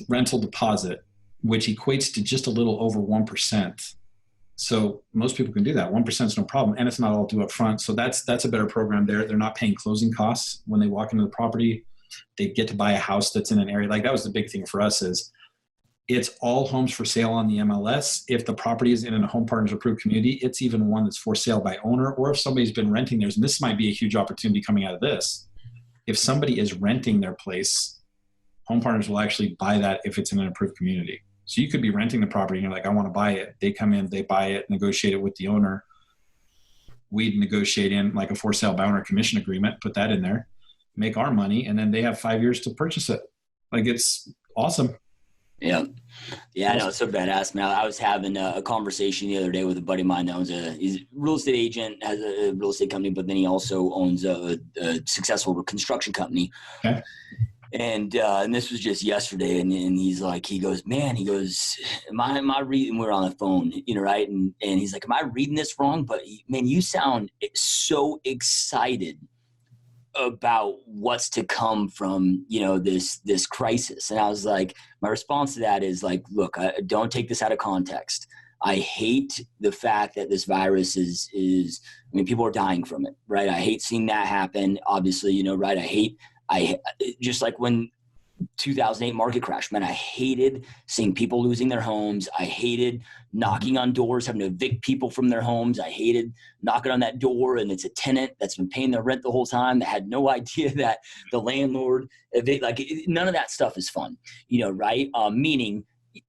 rental deposit, which equates to just a little over 1%. So most people can do that. 1% is no problem. And it's not all due up front. So that's a better program there. They're not paying closing costs when they walk into the property. They get to buy a house that's in an area. Like that was the big thing for us is it's all homes for sale on the MLS. If the property is in a Home Partners approved community, it's even one that's for sale by owner, or if somebody's been renting theirs, and this might be a huge opportunity coming out of this. If somebody is renting their place, Home Partners will actually buy that if it's in an approved community. So you could be renting the property and you're like, I want to buy it. They come in, they buy it, negotiate it with the owner. We'd negotiate in like a for sale by owner commission agreement, put that in there, make our money, and then they have 5 years to purchase it. Like it's awesome. Yeah. Yeah, no, it's so badass, man. I was having a conversation the other day with a buddy of mine that owns he's a real estate agent, has a real estate company, but then he also owns a successful construction company. Okay. And this was just yesterday, and he's like, he goes, am I reading? We're on the phone, you know, right? And he's like, am I reading this wrong? But man, you sound so excited about what's to come from, you know, this crisis. And I was like, my response to that is like, look, don't take this out of context. I hate the fact that this virus is, I mean, people are dying from it, right? I hate seeing that happen. Obviously, you know, right? I just like when 2008 market crash, man, I hated seeing people losing their homes. I hated knocking on doors, having to evict people from their homes. I hated knocking on that door and it's a tenant that's been paying their rent the whole time that had no idea that the landlord, none of that stuff is fun, you know, right? Meaning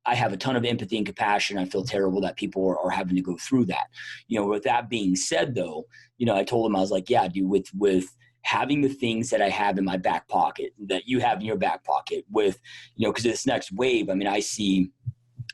I have a ton of empathy and compassion. I feel terrible that people are having to go through that. You know, with that being said though, you know, I told him, I was like, yeah, dude, with having the things that I have in my back pocket that you have in your back pocket with, you know, because this next wave, I mean, I see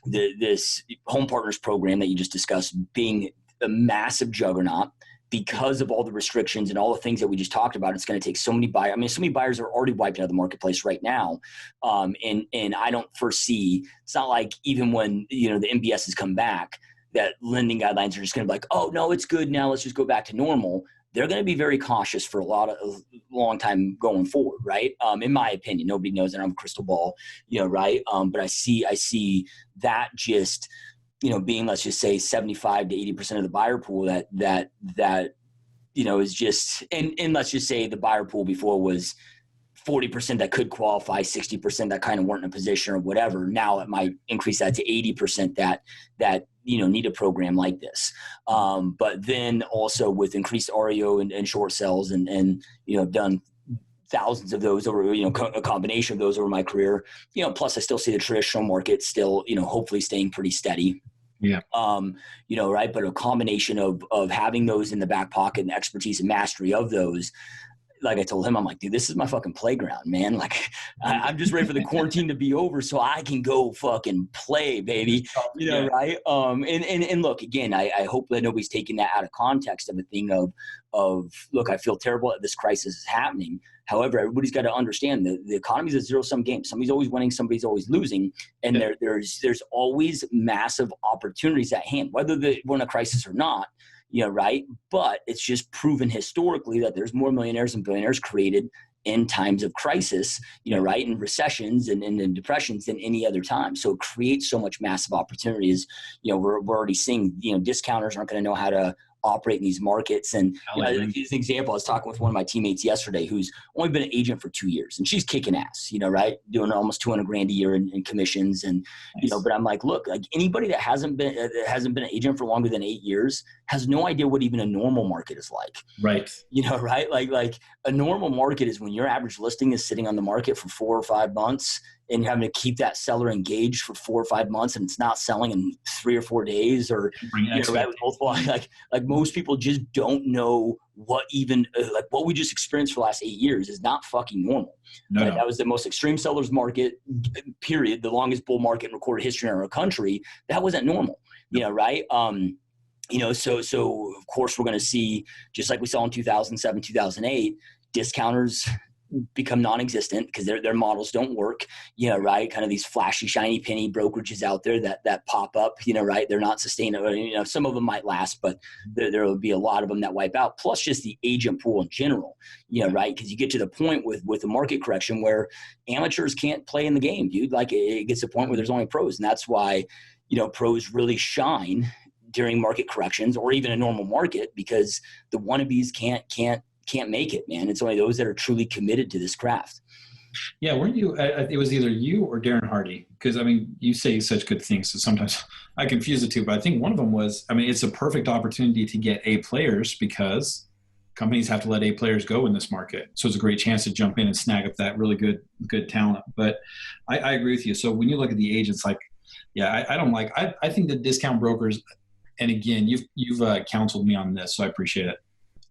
this Home Partners program that you just discussed being a massive juggernaut, because of all the restrictions and all the things that we just talked about, it's going to take so many buyers. I mean, so many buyers are already wiped out of the marketplace right now. And I don't foresee, it's not like even when, the MBS has come back, that lending guidelines are just going to be like, oh no, it's good now, let's just go back to normal. They're going to be very cautious for a long time going forward, right? In my opinion, nobody knows, and I'm a crystal ball, right? But I see that just, being, let's just say 75 to 80% of the buyer pool that is just, and let's just say the buyer pool before was 40% that could qualify, 60% that kind of weren't in a position or whatever. Now it might increase that to 80% that need a program like this. But then also with increased REO and short sales and done thousands of those over, a combination of those over my career, plus I still see the traditional market still, hopefully staying pretty steady. Yeah. Right. But a combination of having those in the back pocket and expertise and mastery of those, like I told him, I'm like, dude, this is my fucking playground, man. Like I'm just ready for the quarantine to be over so I can go fucking play, baby. Right. And look, again, I hope that nobody's taking that out of context of a thing of look, I feel terrible that this crisis is happening. However, everybody's got to understand that the economy is a zero-sum game. Somebody's always winning, somebody's always losing, and there's always massive opportunities at hand, whether we're in a crisis or not. Right. But it's just proven historically that there's more millionaires and billionaires created in times of crisis, right, and recessions and depressions than any other time. So it creates so much massive opportunities. We're already seeing, discounters aren't going to know how to operate in these markets. And as an example, I was talking with one of my teammates yesterday who's only been an agent for 2 years, and she's kicking ass, right, doing almost $200,000 a year in commissions. And nice. But I'm like, look, like anybody that hasn't been an agent for longer than 8 years has no idea what even a normal market is like. Right. Right. Like a normal market is when your average listing is sitting on the market for 4 or 5 months and you're having to keep that seller engaged for 4 or 5 months and it's not selling in 3 or 4 days, or right, with multiple, like most people just don't know what even like what we just experienced for the last 8 years is not fucking normal. No. That was the most extreme sellers market, period, the longest bull market in recorded history in our country. That wasn't normal, right? So of course we're going to see, just like we saw in 2007, 2008, discounters become non-existent because their models don't work, right? Kind of these flashy, shiny penny brokerages out there that pop up, right? They're not sustainable. Some of them might last, but there will be a lot of them that wipe out. Plus just the agent pool in general, right? Because you get to the point with the market correction where amateurs can't play in the game, dude. Like it gets to the point where there's only pros, and that's why, pros really shine during market corrections or even a normal market, because the wannabes can't make it, man. It's only those that are truly committed to this craft. Yeah, weren't you? It was either you or Darren Hardy, because you say such good things, so sometimes I confuse the two. But I think one of them was, it's a perfect opportunity to get A players because companies have to let A players go in this market. So it's a great chance to jump in and snag up that really good talent. But I agree with you. So when you look at the agents, I think the discount brokers, and again, you've counseled me on this, so I appreciate it.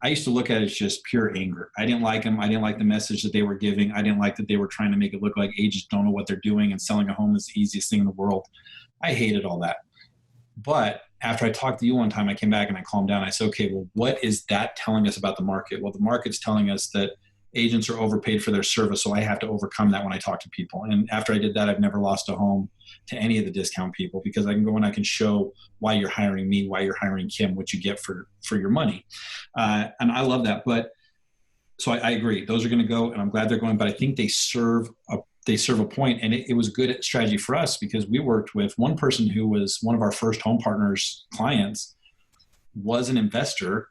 I used to look at it as just pure anger. I didn't like them. I didn't like the message that they were giving. I didn't like that they were trying to make it look like agents don't know what they're doing and selling a home is the easiest thing in the world. I hated all that. But after I talked to you one time, I came back and I calmed down. I said, okay, well, what is that telling us about the market? Well, the market's telling us that agents are overpaid for their service, so I have to overcome that when I talk to people. And after I did that, I've never lost a home to any of the discount people, because I can go and I can show why you're hiring me, why you're hiring Kim, what you get for your money. And I love that. But so I agree. Those are going to go, and I'm glad they're going, but I think they serve a point. And it was good strategy for us, because we worked with one person who was one of our first home partners clients, was an investor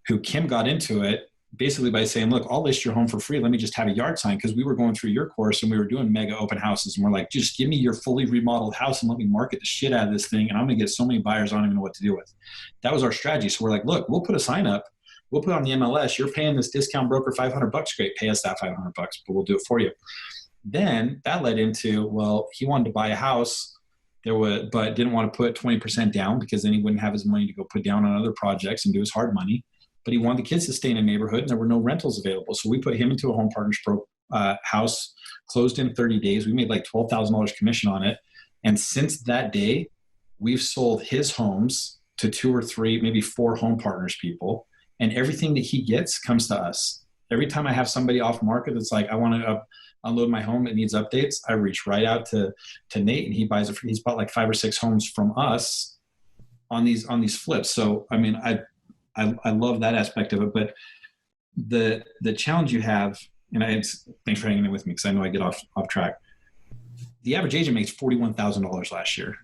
who Kim got into it basically by saying, look, I'll list your home for free. Let me just have a yard sign, because we were going through your course and we were doing mega open houses. And we're like, just give me your fully remodeled house and let me market the shit out of this thing. And I'm going to get so many buyers I don't even know what to do with. That was our strategy. So we're like, look, we'll put a sign up. We'll put on the MLS. You're paying this discount broker $500. Great. Pay us that $500, but we'll do it for you. Then that led into, well, he wanted to buy a house but didn't want to put 20% down, because then he wouldn't have his money to go put down on other projects and do his hard money. But he wanted the kids to stay in a neighborhood, and there were no rentals available. So we put him into a home partners house, closed in 30 days. We made like $12,000 commission on it. And since that day, we've sold his homes to 2 or 3, maybe 4 home partners people. and everything that he gets comes to us. Every time I have somebody off market that's like, I want to unload my home, it needs updates, I reach right out to Nate, and he buys it. He's bought like 5 or 6 homes from us on these flips. So I mean, I love that aspect of it. But the challenge you have, and thanks for hanging in with me because I know I get off track. The average agent makes $41,000 last year,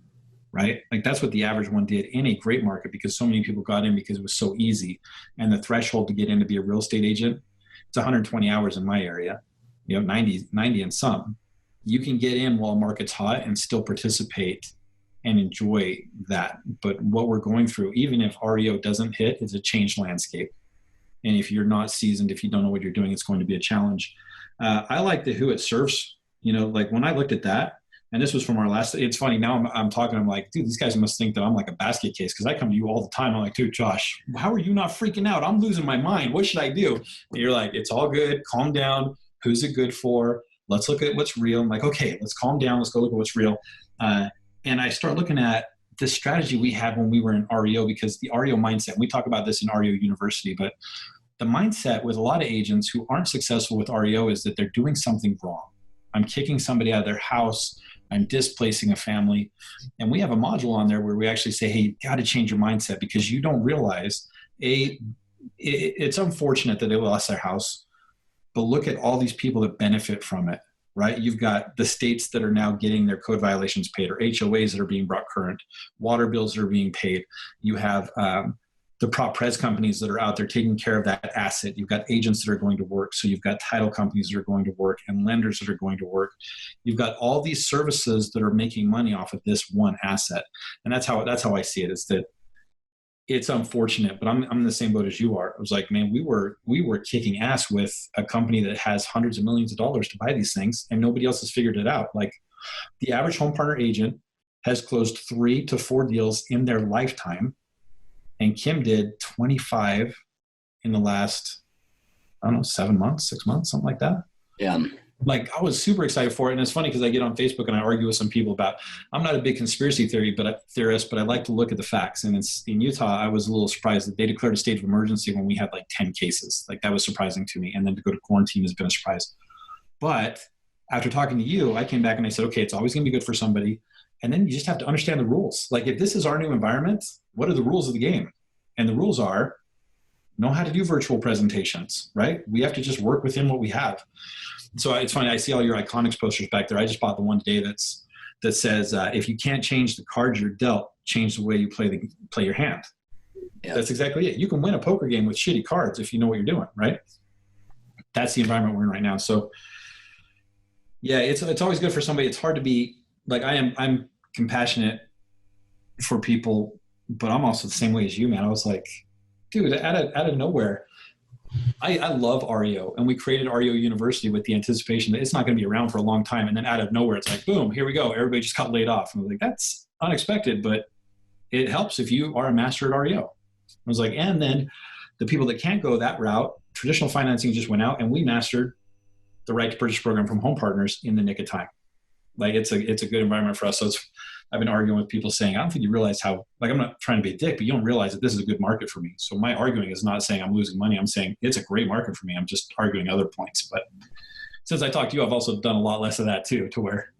right? Like that's what the average one did in a great market, because so many people got in because it was so easy. And the threshold to get in to be a real estate agent, it's 120 hours in my area, 90 and some. You can get in while market's hot and still participate and enjoy that. But what we're going through, even if REO doesn't hit, is a changed landscape. And if you're not seasoned, if you don't know what you're doing, it's going to be a challenge. I like the who it serves. Like when I looked at that, and this was from our last, it's funny now I'm talking, I'm like, dude, these guys must think that I'm like a basket case, because I come to you all the time. I'm like, dude, Josh, how are you not freaking out? I'm losing my mind. What should I do? And you're like, it's all good. Calm down. Who's it good for? Let's look at what's real. I'm like, okay, let's calm down. Let's go look at what's real. And I start looking at the strategy we had when we were in REO, because the REO mindset, we talk about this in REO University, but the mindset with a lot of agents who aren't successful with REO is that they're doing something wrong. I'm kicking somebody out of their house. I'm displacing a family. And we have a module on there where we actually say, hey, you got to change your mindset, because you don't realize, it's unfortunate that they lost their house, but look at all these people that benefit from it, right? You've got the states that are now getting their code violations paid, or HOAs that are being brought current, water bills that are being paid. You have the prop pres companies that are out there taking care of that asset. You've got agents that are going to work. So you've got title companies that are going to work, and lenders that are going to work. You've got all these services that are making money off of this one asset. And that's how I see it, is that it's unfortunate, but I'm in the same boat as you are. I was like, man, we were kicking ass with a company that has hundreds of millions of dollars to buy these things, and nobody else has figured it out. Like the average home partner agent has closed 3 to 4 deals in their lifetime. And Kim did 25 in the last, I don't know, 7 months, 6 months, something like that. Yeah. Like I was super excited for it. And it's funny because I get on Facebook and I argue with some people about, I'm not a big conspiracy theorist, but I like to look at the facts. And it's in Utah, I was a little surprised that they declared a state of emergency when we had like 10 cases. Like that was surprising to me. And then to go to quarantine has been a surprise. But after talking to you, I came back and I said, okay, it's always going to be good for somebody. And then you just have to understand the rules. Like if this is our new environment, what are the rules of the game? And the rules are, know how to do virtual presentations, right? We have to just work within what we have. So it's funny, I see all your Iconics posters back there. I just bought the one today that says, if you can't change the cards you're dealt, change the way you play your hand. Yeah. That's exactly it. You can win a poker game with shitty cards if you know what you're doing, right? That's the environment we're in right now. So yeah, it's always good for somebody. It's hard to be like, I'm compassionate for people, but I'm also the same way as you, man. I was like, dude, out of nowhere, I love REO, and we created REO University with the anticipation that it's not going to be around for a long time. And then out of nowhere, it's like, boom, here we go. Everybody just got laid off. And I was like, that's unexpected, but it helps if you are a master at REO. I was like, and then the people that can't go that route, traditional financing just went out, and we mastered the right to purchase program from Home Partners in the nick of time. Like it's a good environment for us. So I've been arguing with people saying, I don't think you realize how, like, I'm not trying to be a dick, but you don't realize that this is a good market for me. So my arguing is not saying I'm losing money. I'm saying it's a great market for me. I'm just arguing other points. But since I talked to you, I've also done a lot less of that too, to where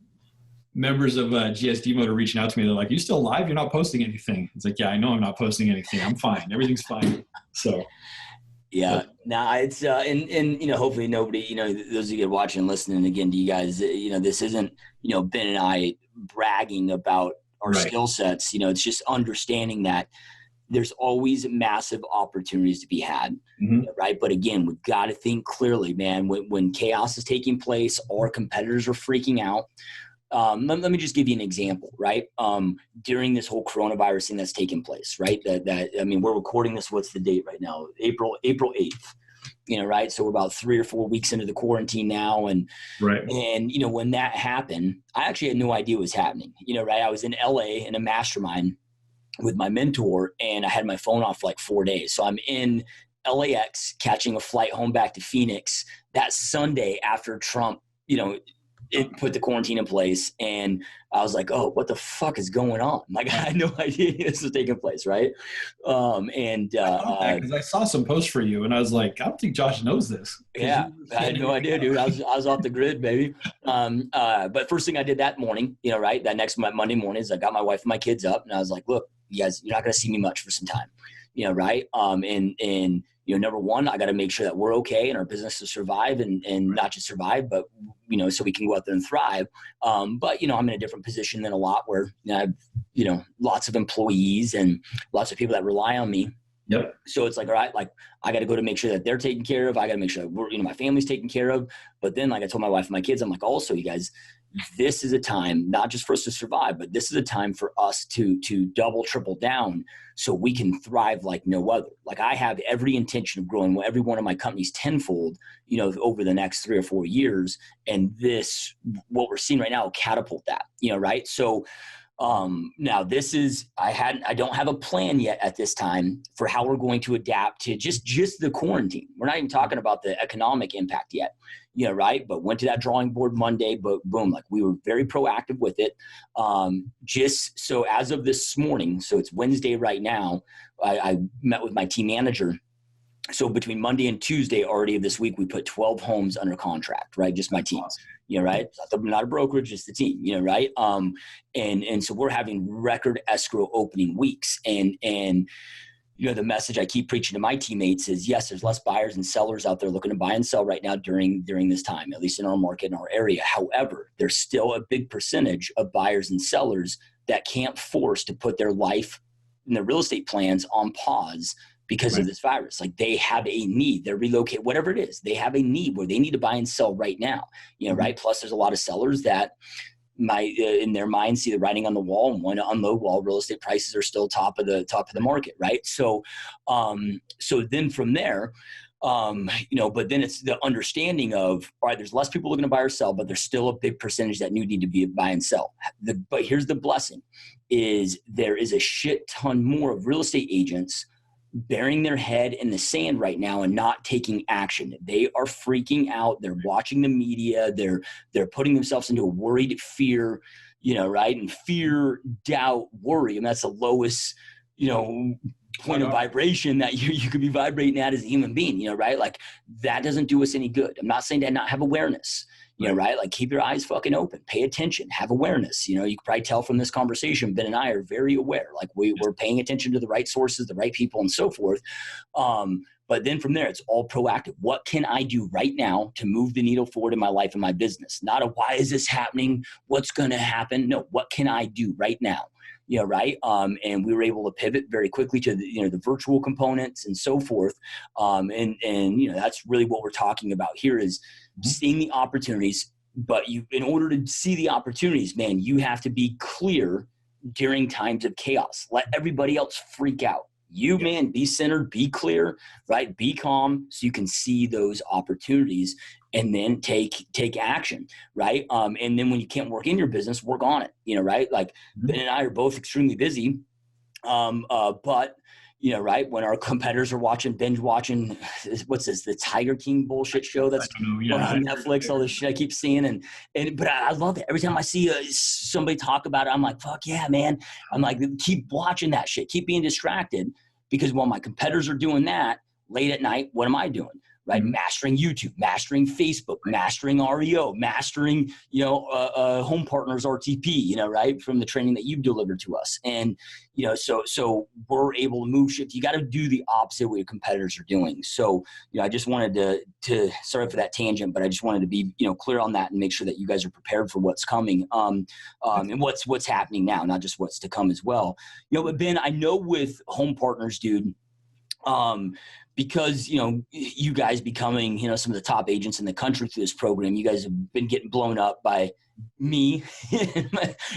members of GSD Mode are reaching out to me. They're like, you still live? You're not posting anything. It's like, yeah, I know I'm not posting anything. I'm fine. Everything's fine. So. Yeah, no, it's, and, hopefully nobody, those of you watching and listening again to you guys, this isn't, Ben and I bragging about our skill sets, it's just understanding that there's always massive opportunities to be had, right? But again, we've got to think clearly, man, when chaos is taking place, our competitors are freaking out. Let me just give you an example, right? During this whole coronavirus thing that's taking place, right? We're recording this. What's the date right now? April 8th, right? So we're about 3 or 4 weeks into the quarantine now. And when that happened, I actually had no idea what was happening, right? I was in LA in a mastermind with my mentor, and I had my phone off for like 4 days. So I'm in LAX catching a flight home back to Phoenix that Sunday after Trump, it put the quarantine in place, and I was like, oh, what the fuck is going on? Like, I had no idea this was taking place, right? I thought that because I saw some posts for you, and I was like, I don't think Josh knows this. Yeah, I had no idea, dude. I was off the grid, baby. But first thing I did that morning, right, that next Monday morning is I got my wife and my kids up, and I was like, look, you guys, you're not going to see me much for some time, right? And number one, I got to make sure that we're okay and our business to survive and not just survive, but, so we can go out there and thrive. But, I'm in a different position than a lot where I have, lots of employees and lots of people that rely on me. Yep. So it's like, all right, like I got to go to make sure that they're taken care of. I got to make sure that we're, my family's taken care of. But then, like I told my wife and my kids, I'm like, also, you guys, this is a time not just for us to survive, but this is a time for us to double, triple down so we can thrive like no other. Like I have every intention of growing every one of my companies tenfold, over the next 3 or 4 years. And this, what we're seeing right now, will catapult that, right? So now this is, I don't have a plan yet at this time for how we're going to adapt to just the quarantine. We're not even talking about the economic impact yet, right? But went to that drawing board Monday, but boom, like we were very proactive with it. Just so as of this morning, so it's Wednesday right now, I met with my team manager. So between Monday and Tuesday already of this week, we put 12 homes under contract, right? Just my team, right? Not a brokerage, just the team, right? And so we're having record escrow opening weeks. And the message I keep preaching to my teammates is, yes, there's less buyers and sellers out there looking to buy and sell right now during this time, at least in our market, in our area. However, there's still a big percentage of buyers and sellers that can't force to put their life and their real estate plans on pause because of this virus. Like they have a need, they're relocated, whatever it is, they have a need where they need to buy and sell right now, right? Plus there's a lot of sellers that might in their mind see the writing on the wall and want to unload while real estate prices are still top of the market, right? So, so then from there, but then it's the understanding of, all right, there's less people looking to buy or sell, but there's still a big percentage that need to be buy and sell. But here's the blessing is there is a shit ton more of real estate agents burying their head in the sand right now and not taking action. They are freaking out. They're watching the media. They're putting themselves into a worried fear, right? And fear, doubt, worry. And that's the lowest, point of vibration that you could be vibrating at as a human being, right? Like that doesn't do us any good. I'm not saying to not have awareness, right? Like keep your eyes fucking open, pay attention, have awareness. You can probably tell from this conversation, Ben and I are very aware, like we're paying attention to the right sources, the right people and so forth. But then from there, it's all proactive. What can I do right now to move the needle forward in my life and my business? Not a, why is this happening? What's going to happen? No, what can I do right now? Right. And we were able to pivot very quickly to the virtual components and so forth. And that's really what we're talking about here is seeing the opportunities. But in order to see the opportunities, man, you have to be clear during times of chaos. Let everybody else freak out. Man, be centered, be clear, right? Be calm so you can see those opportunities and then take action, right? And then when you can't work in your business, work on it, right? Like Ben and I are both extremely busy, but right, when our competitors are binge watching, what's this, the Tiger King bullshit show that's on Netflix, all this shit I keep seeing. But I love it. Every time I see somebody talk about it, I'm like, fuck yeah, man. I'm like, keep watching that shit. Keep being distracted because while my competitors are doing that late at night, what am I doing? Right? Mastering YouTube, mastering Facebook, mastering REO, mastering, Home Partners RTP, right? From the training that you've delivered to us. And, so we're able to move shit. You got to do the opposite of what your competitors are doing. So, I just wanted to sorry for that tangent, but I just wanted to be, clear on that and make sure that you guys are prepared for what's coming, and what's happening now, not just what's to come as well. But Ben, I know with Home Partners, dude, because, you guys becoming, some of the top agents in the country through this program, you guys have been getting blown up by me,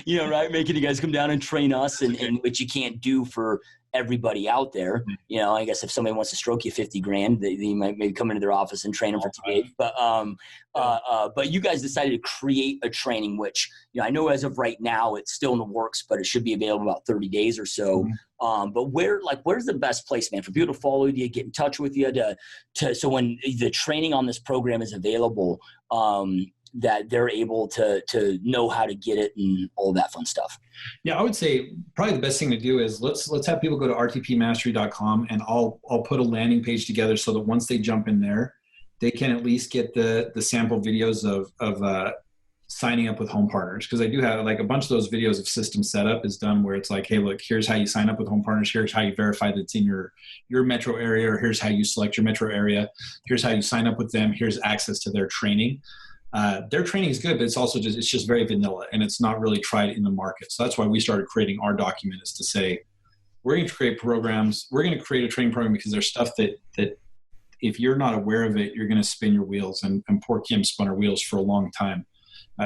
right? Making you guys come down and train us and which you can't do for everybody out there. I guess if somebody wants to stroke you $50,000, they might maybe come into their office and train them for 2 days. But you guys decided to create a training, which, I know as of right now, it's still in the works, but it should be available about 30 days or so. But where's the best place, man, for people to follow you, get in touch with you so when the training on this program is available, that they're able to know how to get it and all that fun stuff? Yeah, I would say probably the best thing to do is let's have people go to rtpmastery.com, and I'll put a landing page together so that once they jump in there, they can at least get the sample videos of signing up with Home Partners. Because I do have like a bunch of those videos of system setup is done where it's like, hey, look, here's how you sign up with Home Partners. Here's how you verify that it's in your metro area, or here's how you select your metro area. Here's how you sign up with them. Here's access to their training. Their training is good, but it's just very vanilla, and it's not really tried in the market. So that's why we started creating our document, is to say, we're going to create programs. We're going to create a training program because there's stuff that if you're not aware of it, you're going to spin your wheels. And poor Kim spun her wheels for a long time.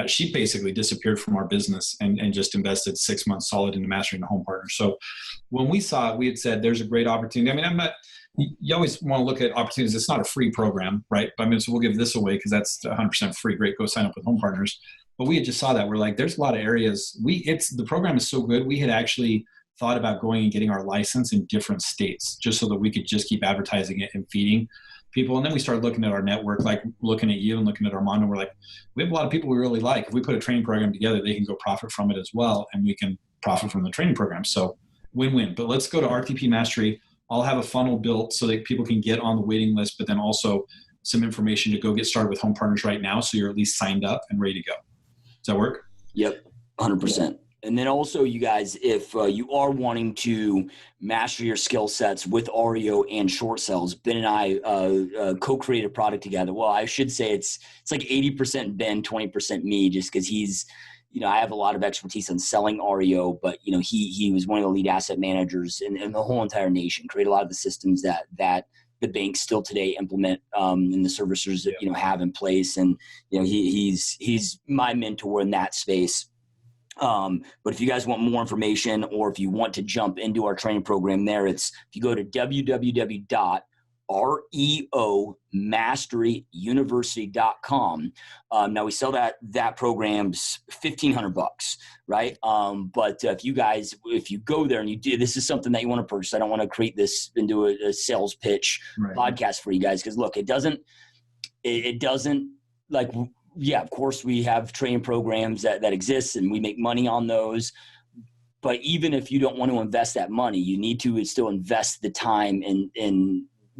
She basically disappeared from our business and just invested 6 months solid into mastering the Home Partner. So when we saw it, we had said, there's a great opportunity. I mean, you always want to look at opportunities. It's not a free program, right? I mean, so we'll give this away because that's 100% free. Great. Go sign up with Home Partners. But we had just saw that. We're like, there's a lot of areas. The program is so good. We had actually thought about going and getting our license in different states just so that we could just keep advertising it and feeding people. And then we started looking at our network, like looking at you and looking at Armando. We're like, we have a lot of people we really like. If we put a training program together, they can go profit from it as well, and we can profit from the training program. So win-win. But let's go to RTP Mastery. I'll have a funnel built so that people can get on the waiting list, but then also some information to go get started with Home Partners right now, so you're at least signed up and ready to go. Does that work? Yep, 100%. And then also, you guys, if you are wanting to master your skill sets with REO and short sales, Ben and I co-created a product together. Well, I should say it's like 80% Ben, 20% me, just because he's, I have a lot of expertise on selling REO, but, he was one of the lead asset managers in the whole entire nation, create a lot of the systems that the banks still today implement and the servicers that, have in place. And, he's my mentor in that space. But if you guys want more information, or if you want to jump into our training program there, if you go to www.reomasteryuniversity.com. Now we sell that program's $1,500, right? But if you go there and you do, this is something that you want to purchase. I don't want to create this into a sales pitch podcast for you guys. Cause look, it doesn't like, yeah, of course we have training programs that exist and we make money on those. But even if you don't want to invest that money, you need to still invest the time and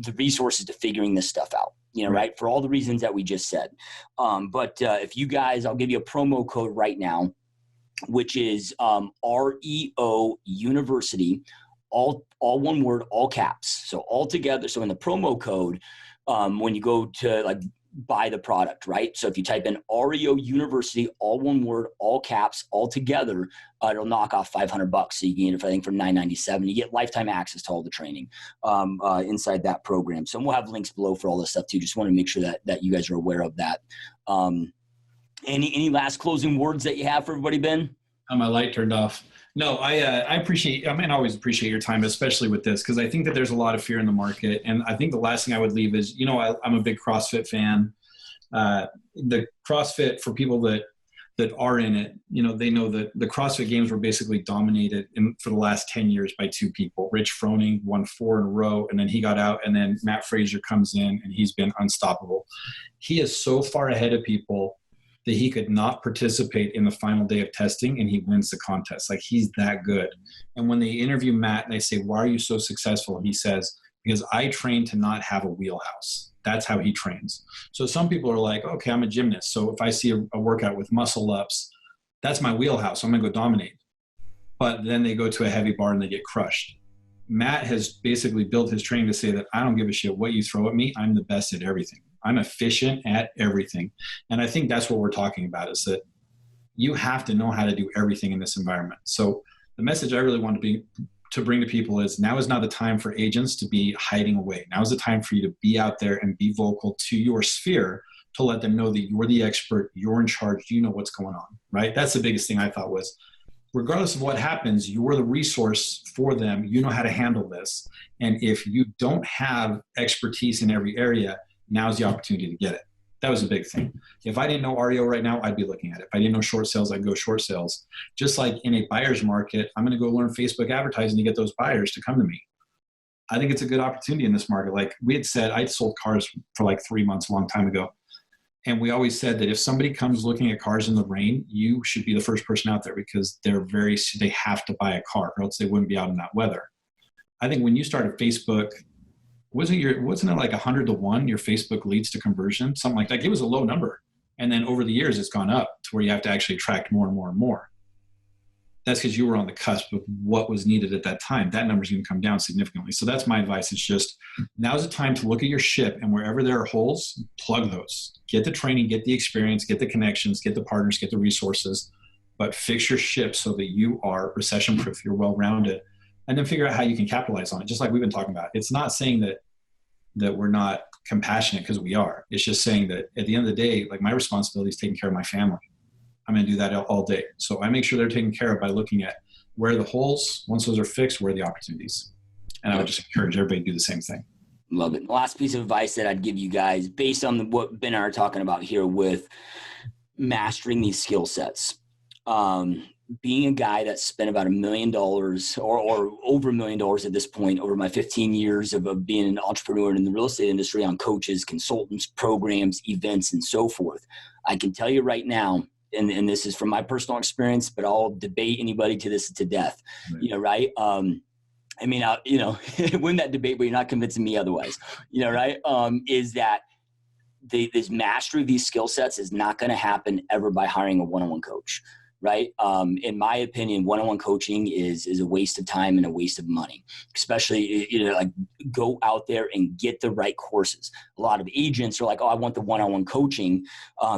the resources to figuring this stuff out, right? For all the reasons that we just said. But if you guys, I'll give you a promo code right now, which is REO University, all one word, all caps. So all together. So in the promo code, when you go to buy the product, right? So if you type in REO University, all one word, all caps, all together, it'll knock off $500. So you can get it, I think, for $997. You get lifetime access to all the training inside that program. So we'll have links below for all this stuff too. Just want to make sure that you guys are aware of that. Any last closing words that you have for everybody, Ben? My light turned off. No, I appreciate, I always appreciate your time, especially with this, because I think that there's a lot of fear in the market. And I think the last thing I would leave is, I'm a big CrossFit fan. The CrossFit, for people that are in it, they know that the CrossFit Games were basically dominated for the last 10 years by two people. Rich Froning won 4 in a row, and then he got out, and then Matt Frazier comes in, and he's been unstoppable. He is so far ahead of people that he could not participate in the final day of testing, and he wins the contest. Like, he's that good. And when they interview Matt and they say, why are you so successful? He says, because I train to not have a wheelhouse. That's how he trains. So some people are like, okay, I'm a gymnast. So if I see a workout with muscle ups, that's my wheelhouse. I'm going to go dominate. But then they go to a heavy bar and they get crushed. Matt has basically built his training to say that I don't give a shit what you throw at me. I'm the best at everything. I'm efficient at everything. And I think that's what we're talking about, is that you have to know how to do everything in this environment. So the message I really want to bring to people is, now is not the time for agents to be hiding away. Now is the time for you to be out there and be vocal to your sphere, to let them know that you're the expert, you're in charge, you know what's going on, right? That's the biggest thing I thought was, regardless of what happens, you're the resource for them. You know how to handle this. And if you don't have expertise in every area, now's the opportunity to get it. That was a big thing. If I didn't know REO right now, I'd be looking at it. If I didn't know short sales, I'd go short sales. Just like in a buyer's market, I'm going to go learn Facebook advertising to get those buyers to come to me. I think it's a good opportunity in this market. Like we had said, I sold cars for like 3 months a long time ago. And we always said that if somebody comes looking at cars in the rain, you should be the first person out there because they have to buy a car or else they wouldn't be out in that weather. I think when you started Facebook, wasn't it like 100-1 your Facebook leads to conversion? Something like that. It was a low number. And then over the years, it's gone up to where you have to actually attract more and more and more. That's because you were on the cusp of what was needed at that time. That number's going to come down significantly. So that's my advice. It's just, now's the time to look at your ship, and wherever there are holes, plug those. Get the training, get the experience, get the connections, get the partners, get the resources, but fix your ship so that you are recession proof, you're well-rounded, and then figure out how you can capitalize on it. Just like we've been talking about. It's not saying that we're not compassionate, because we are. It's just saying that at the end of the day, like, my responsibility is taking care of my family. I'm going to do that all day. So I make sure they're taken care of by looking at where are the holes. Once those are fixed, where are the opportunities? And I would just encourage everybody to do the same thing. Love it. The last piece of advice that I'd give you guys, based on what Ben and I are talking about here with mastering these skill sets, being a guy that spent about $1 million or over $1 million at this point over my 15 years of being an entrepreneur in the real estate industry on coaches, consultants, programs, events, and so forth. I can tell you right now, and this is from my personal experience, but I'll debate anybody to this to death, right. Right? I mean, win that debate, but you're not convincing me otherwise, right? Is that this mastery of these skill sets is not going to happen ever by hiring a one-on-one coach, right? In my opinion, one-on-one coaching is a waste of time and a waste of money, especially, like, go out there and get the right courses. A lot of agents are like, oh, I want the one-on-one coaching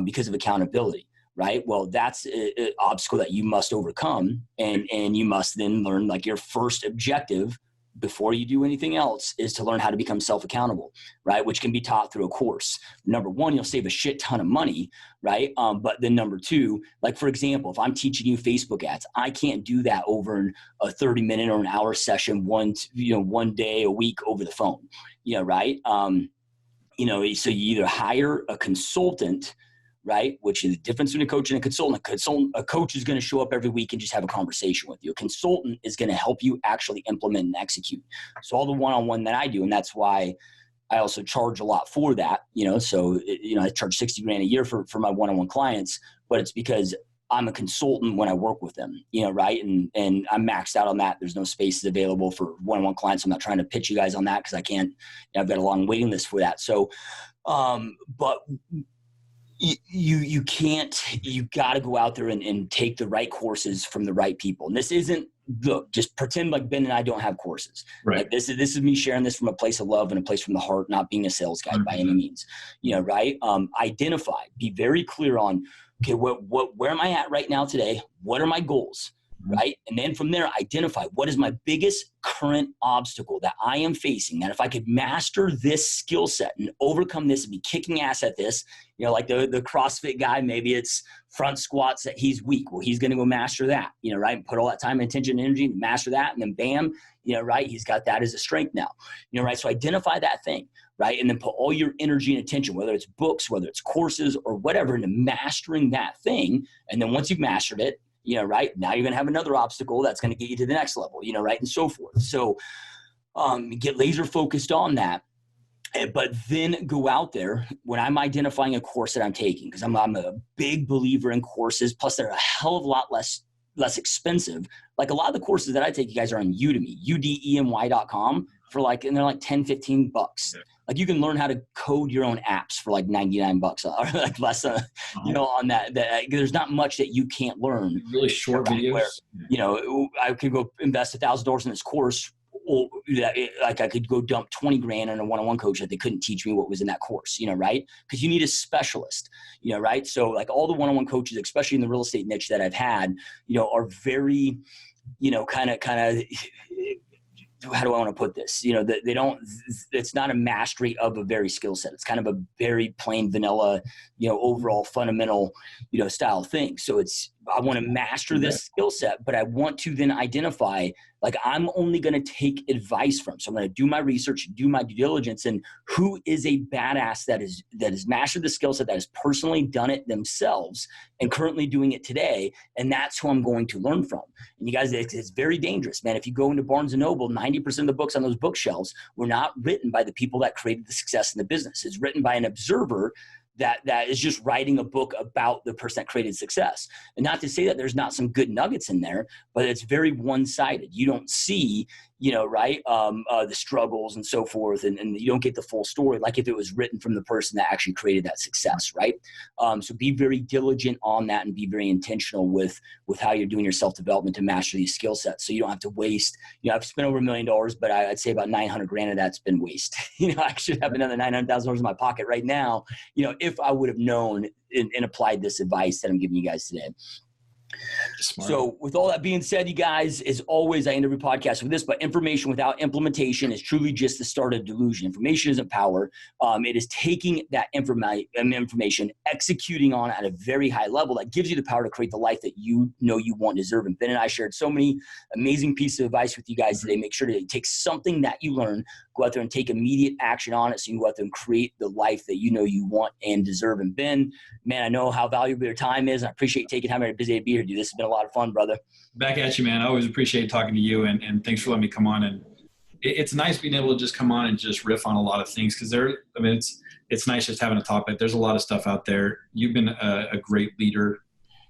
because of accountability. Right. Well, that's an obstacle that you must overcome. And you must then learn, like, your first objective before you do anything else is to learn how to become self-accountable, right? Which can be taught through a course. Number one, you'll save a shit ton of money, right? But then number two, like, for example, if I'm teaching you Facebook ads, I can't do that over a 30-minute or an hour session, one day a week over the phone, right? So you either hire a consultant, right? Which is the difference between a coach and a consultant. A coach is going to show up every week and just have a conversation with you. A consultant is going to help you actually implement and execute. So all the one-on-one that I do, and that's why I also charge a lot for that, so, I charge $60,000 a year for my one-on-one clients, but it's because I'm a consultant when I work with them, right? And I'm maxed out on that. There's no spaces available for one-on-one clients. I'm not trying to pitch you guys on that because I can't, I've got a long waiting list for that. So, but you got to go out there and take the right courses from the right people. And this isn't, look, just pretend like Ben and I don't have courses. Right. Like, this is me sharing this from a place of love and a place from the heart, not being a sales guy by any means, right? Identify, be very clear on, okay, where am I at right now today? What are my goals? Right. And then from there, identify what is my biggest current obstacle that I am facing, that if I could master this skill set and overcome this and be kicking ass at this, like the CrossFit guy, maybe it's front squats that he's weak. Well, he's going to go master that, right? And put all that time, attention, and energy to master that. And then bam, right? He's got that as a strength now, right? So identify that thing, right? And then put all your energy and attention, whether it's books, whether it's courses or whatever, into mastering that thing. And then once you've mastered it, right, now you're going to have another obstacle that's going to get you to the next level, right, and so forth. So get laser focused on that, but then go out there when I'm identifying a course that I'm taking, because I'm a big believer in courses, plus they're a hell of a lot less expensive. Like, a lot of the courses that I take, you guys, are on Udemy, udemy.com for and they're like $10-15. Yeah. Like, you can learn how to code your own apps for like $99 or like less than, on that. There's not much that you can't learn. Really short videos. Where, I could go invest $1,000 in this course, or I could go dump $20,000 on a one-on-one coach that they couldn't teach me what was in that course, right? Because you need a specialist, right? So, like, all the one-on-one coaches, especially in the real estate niche that I've had, are very, kind of, how do I want to put this? They don't, it's not a mastery of a very skill set. It's kind of a very plain vanilla, overall fundamental, style thing. So I want to master this skill set, but I want to then identify, like, I'm only going to take advice from. So I'm going to do my research, do my due diligence, and who is a badass that has mastered the skill set, that has personally done it themselves and currently doing it today. And that's who I'm going to learn from. And you guys, it's very dangerous, man. If you go into Barnes & Noble, 90% of the books on those bookshelves were not written by the people that created the success in the business. It's written by an observer that is just writing a book about the person that created success. And not to say that there's not some good nuggets in there, but it's very one-sided. You don't see, right, the struggles and so forth, and you don't get the full story like if it was written from the person that actually created that success, right? So be very diligent on that and be very intentional with how you're doing your self-development to master these skill sets. So you don't have to waste, I've spent over $1 million, but I'd say about 900 grand of that's been waste. I should have another $900,000 in my pocket right now, if I would have known and applied this advice that I'm giving you guys today. Smart. So with all that being said, you guys, as always, I end every podcast with this, but information without implementation is truly just the start of delusion. Information isn't power. It is taking that information, executing on it at a very high level that gives you the power to create the life that you know you want and deserve. And Ben and I shared so many amazing pieces of advice with you guys today. Make sure to take something that you learn, go out there and take immediate action on it so you can go out there and create the life that you know you want and deserve. And Ben, man, I know how valuable your time is. And I appreciate you taking time out of your busy day to be here, dude. This has been a lot of fun, brother. Back at you, man. I always appreciate talking to you, and thanks for letting me come on. And it's nice being able to just come on and just riff on a lot of things because it's nice just having a topic. There's a lot of stuff out there. You've been a great leader,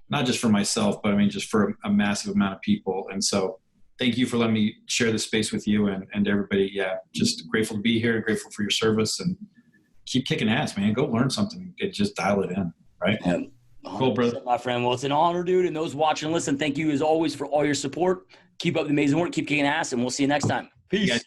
not just for myself, but just for a massive amount of people. And so thank you for letting me share this space with you and everybody. Yeah, just grateful to be here and grateful for your service, and keep kicking ass, man. Go learn something. Just dial it in, right? Yeah. Cool, brother. My friend. Well, it's an honor, dude. And those watching and listen, thank you as always for all your support. Keep up the amazing work. Keep kicking ass, and we'll see you next time. Peace.